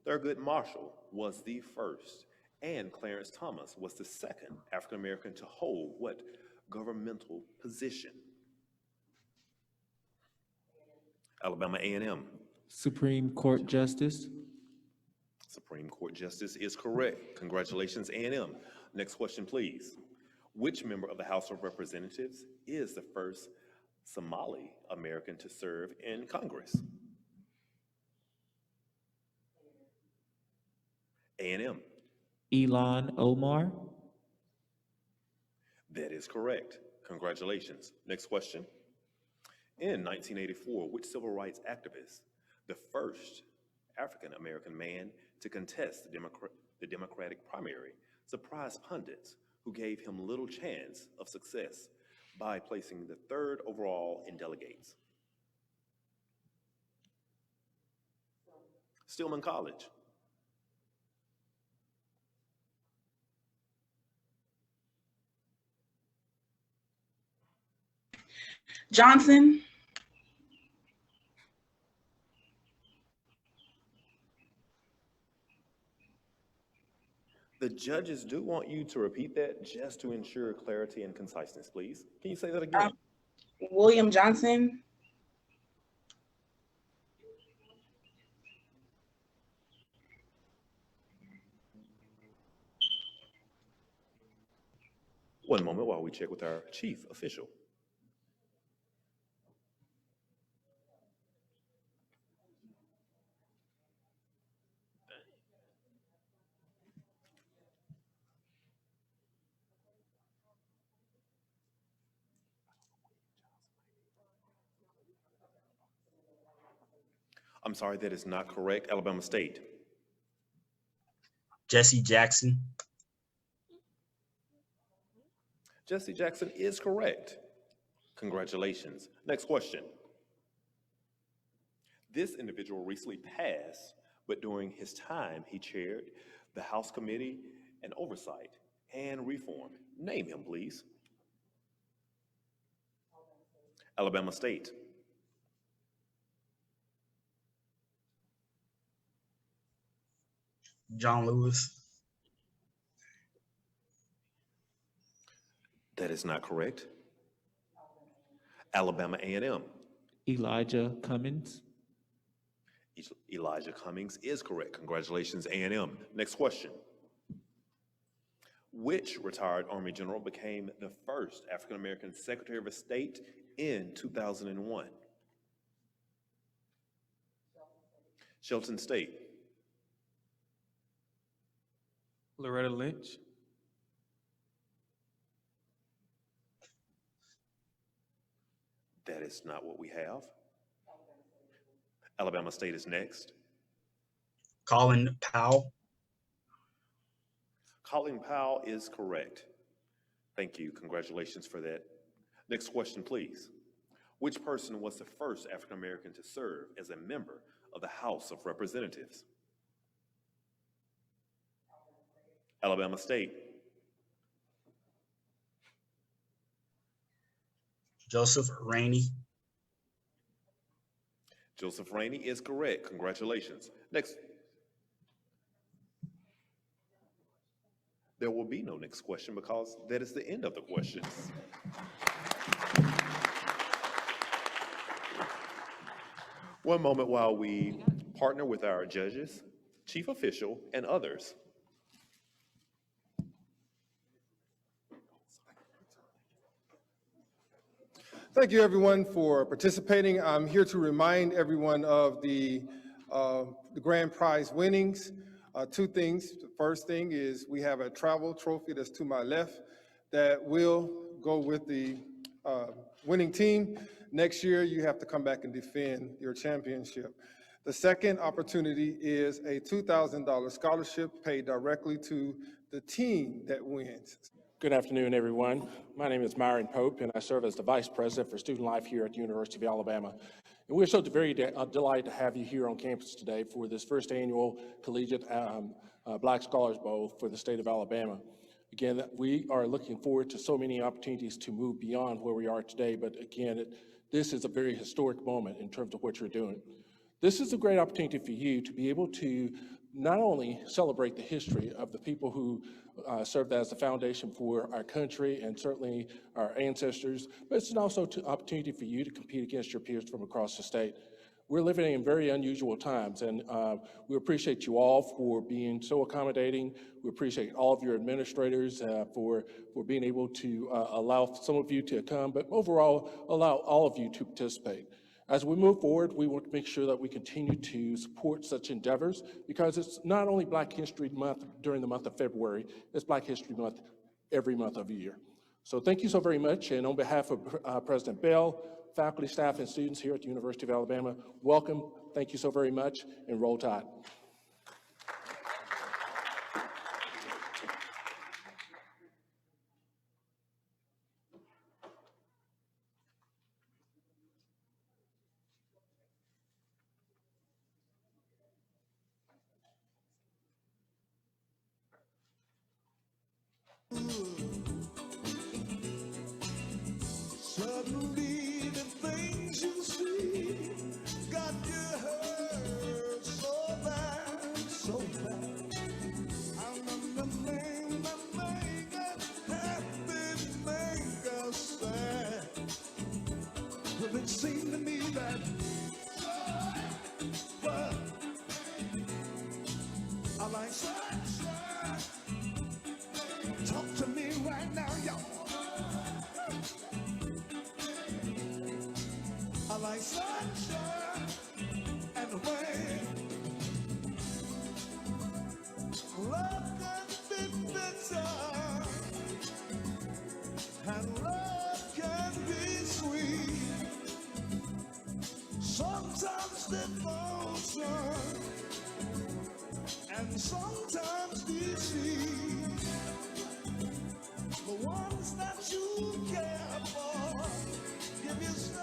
B: Thurgood Marshall was the first, and Clarence Thomas was the second African American to hold what governmental position? Alabama A&M.
R: Supreme Court Justice.
B: Supreme Court Justice is correct. Congratulations, A&M. Next question, please. Which member of the House of Representatives is the first Somali American to serve in Congress? A&M.
R: Elon Omar.
B: That is correct. Congratulations. Next question. In 1984, which civil rights activist, the first African American man to contest the Democratic primary, surprised pundits who gave him little chance of success by placing the third overall in delegates? Stillman College.
K: Johnson.
B: The judges do want you to repeat that just to ensure clarity and conciseness, please. Can you say that again?
K: William Johnson.
B: One moment while we check with our chief official. I'm sorry, that is not correct. Alabama State.
O: Jesse Jackson.
B: Jesse Jackson is correct. Congratulations. Next question. This individual recently passed, but during his time, he chaired the House Committee on Oversight and Reform. Name him, please. Alabama State.
O: John Lewis.
B: That is not correct. Alabama A&M.
R: Elijah Cummings.
B: Elijah Cummings is correct. Congratulations, A&M. Next question. Which retired Army general became the first African-American Secretary of State in 2001? Shelton State.
H: Loretta Lynch.
B: That is not what we have. Alabama State is next.
O: Colin Powell.
B: Colin Powell is correct. Thank you. Congratulations for that. Next question, please. Which person was the first African American to serve as a member of the House of Representatives? Alabama State.
O: Joseph Rainey.
B: Joseph Rainey is correct. Congratulations. Next. There will be no next question because that is the end of the questions. One moment while we partner with our judges, chief official, and others.
A: Thank you, everyone, for participating. I'm here to remind everyone of the grand prize winnings. Two things. The first thing is we have a travel trophy that's to my left that will go with the winning team. Next year, you have to come back and defend your championship. The second opportunity is a $2,000 scholarship paid directly to the team that wins.
D: Good afternoon, everyone. My name is Myron Pope, and I serve as the Vice President for Student Life here at the University of Alabama. And we're so very delighted to have you here on campus today for this first annual Collegiate Black Scholars Bowl for the state of Alabama. Again, we are looking forward to so many opportunities to move beyond where we are today, but again, this is a very historic moment in terms of what you're doing. This is a great opportunity for you to be able to not only celebrate the history of the people who served as the foundation for our country and certainly our ancestors, but it's also an opportunity for you to compete against your peers from across the state. We're living in very unusual times, and we appreciate you all for being so accommodating. We appreciate all of your administrators for being able to allow some of you to come, but overall, allow all of you to participate. As we move forward, we want to make sure that we continue to support such endeavors because it's not only Black History Month during the month of February, it's Black History Month every month of the year. So thank you so very much, and on behalf of President Bell, faculty, staff, and students here at the University of Alabama, welcome, thank you so very much, and roll tide.
V: Suddenly the things you see got you hurt so bad, so bad. I'm the thing that make us happy, make us sad. Well, it seemed to me that well, I like sunshine. Talk to me right now, y'all. I like sunshine and the rain. Love can be bitter and love can be sweet. Sometimes devotion and sometimes deceit. The ones that you care for give you stuff.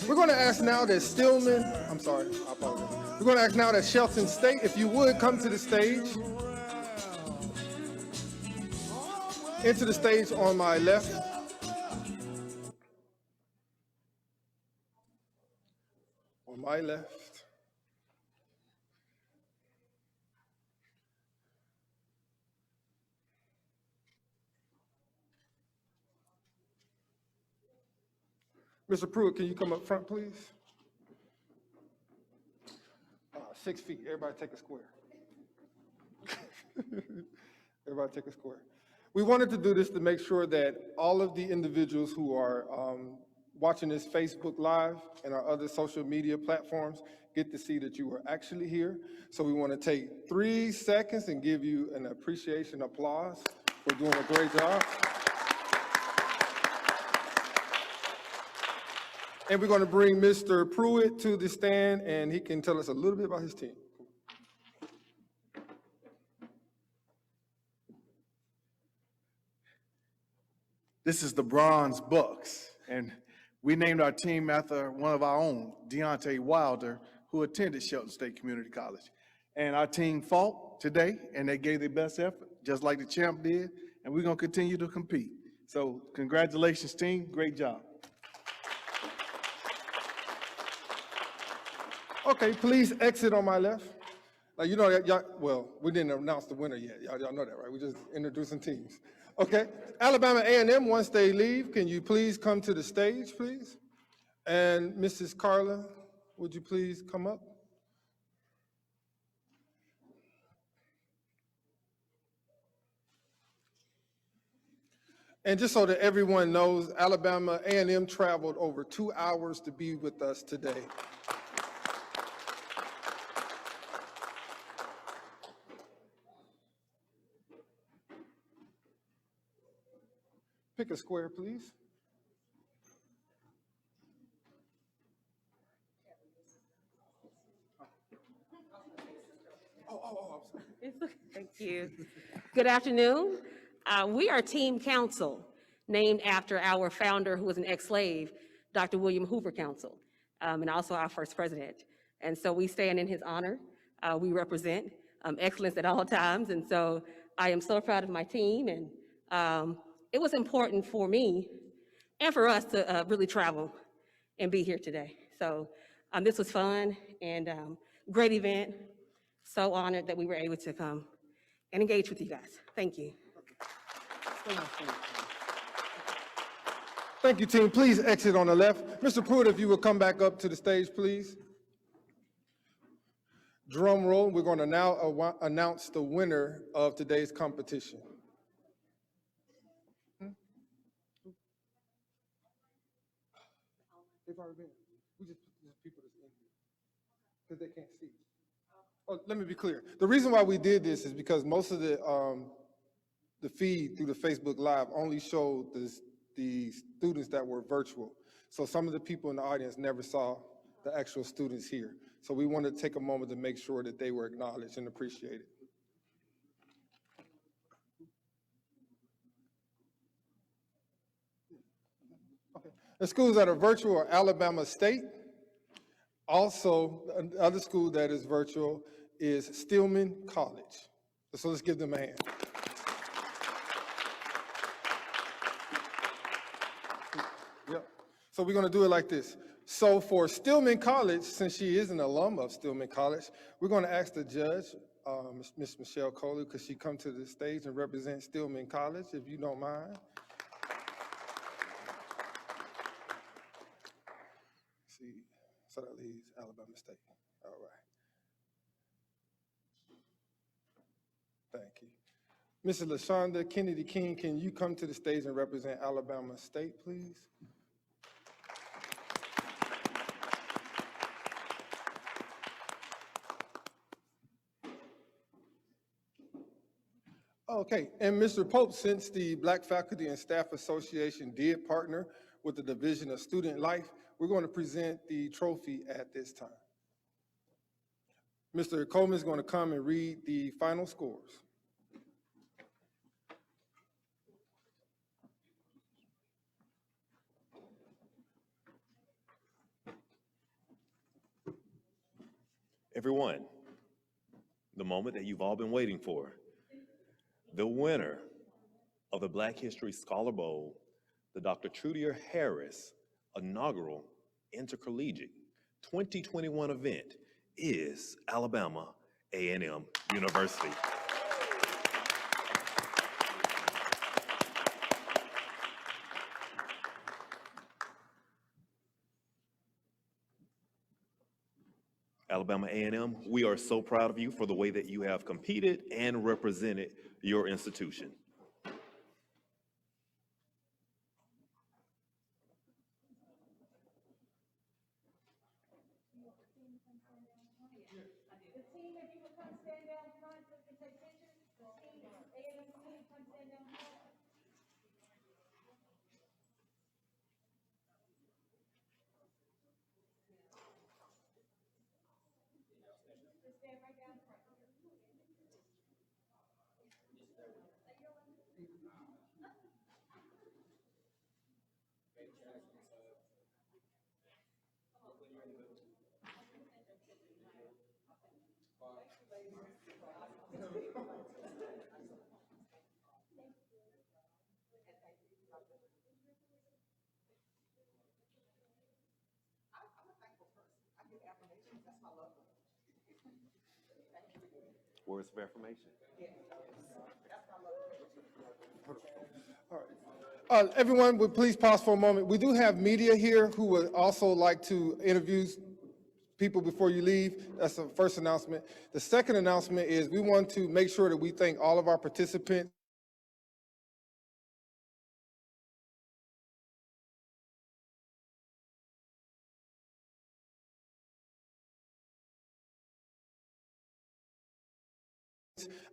A: We're going to ask now that Stillman, I'm sorry, I apologize. We're going to ask now that Shelton State, if you would, come to the stage. Into the stage on my left. On my left. Mr. Pruitt, can you come up front, please? 6 feet. Everybody take a square. Everybody take a square. We wanted to do this to make sure that all of the individuals who are watching this Facebook Live and our other social media platforms get to see that you were actually here. So we want to take 3 seconds and give you an appreciation applause for doing a great job. And we're going to bring Mr. Pruitt to the stand, and he can tell us a little bit about his team.
W: This is the Bronze Bucks, and we named our team after one of our own, Deontay Wilder, who attended Shelton State Community College. And our team fought today, and they gave their best effort, just like the champ did, and we're going to continue to compete. So congratulations, team. Great job.
A: Okay, please exit on my left. Now, you know that, y'all, well, we didn't announce the winner yet. Y'all know that, right? We're just introducing teams. Okay, Alabama A&M, once they leave, can you please come to the stage, please? And Mrs. Carla, would you please come up? And just so that everyone knows, Alabama A&M traveled over 2 hours to be with us today. Pick a square, please.
E: Thank you. Good afternoon. We are Team Council, named after our founder, who was an ex-slave, Dr. William Hoover Council, and also our first president. And so we stand in his honor. We represent excellence at all times. And so I am so proud of my team. And it was important for me and for us to really travel and be here today. So this was fun and great event. So honored that we were able to come and engage with you guys. Thank you.
A: Thank you, team. Please exit on the left. Mr. Pruitt, if you would come back up to the stage, please. Drum roll, we're going to now announce the winner of today's competition. They've already been. We just put people that's in here because they can't see. Oh, let me be clear. The reason why we did this is because most of the feed through the Facebook Live only showed the students that were virtual. So some of the people in the audience never saw the actual students here. So we wanted to take a moment to make sure that they were acknowledged and appreciated. Okay. The schools that are virtual are Alabama State. Also, another school that is virtual is Stillman College. So let's give them a hand. Yep. So we're going to do it like this. So for Stillman College, since she is an alum of Stillman College, we're going to ask the judge, Ms. Michelle Coley, because she come to the stage and represent Stillman College, if you don't mind. See, so that leaves Alabama State. All right. Thank you. Mrs. LaShonda Kennedy King, can you come to the stage and represent Alabama State, please? Okay, and Mr. Pope, since the Black Faculty and Staff Association did partner with the Division of Student Life, we're going to present the trophy at this time. Mr. Coleman is going to come and read the final scores.
B: Everyone, the moment that you've all been waiting for. The winner of the Black History Scholar Bowl, the Dr. Trudier Harris inaugural Intercollegiate 2021 event is Alabama A&M University. Alabama A&M, we are so proud of you for the way that you have competed and represented your institution. Words of affirmation.
A: Everyone, would please pause for a moment. We do have media here who would also like to interview people before you leave. That's the first announcement. The second announcement is we want to make sure that we thank all of our participants.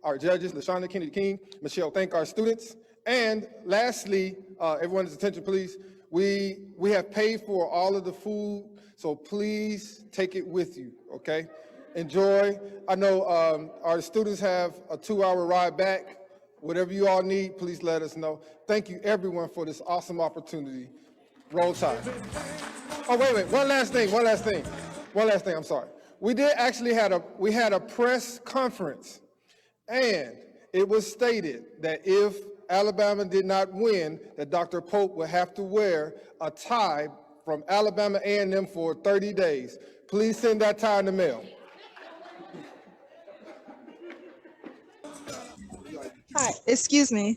A: Our judges, LaShonda Kennedy King, Michelle, thank our students. And lastly, everyone's attention, please. We have paid for all of the food, so please take it with you, okay? Enjoy. I know our students have a 2-hour ride back. Whatever you all need, please let us know. Thank you, everyone, for this awesome opportunity. Roll Tide. Oh, wait, one last thing, I'm sorry. We did actually had a press conference, and it was stated that if Alabama did not win, that Dr. Pope would have to wear a tie from Alabama A&M for 30 days. Please send that tie in the mail.
S: Hi, excuse me.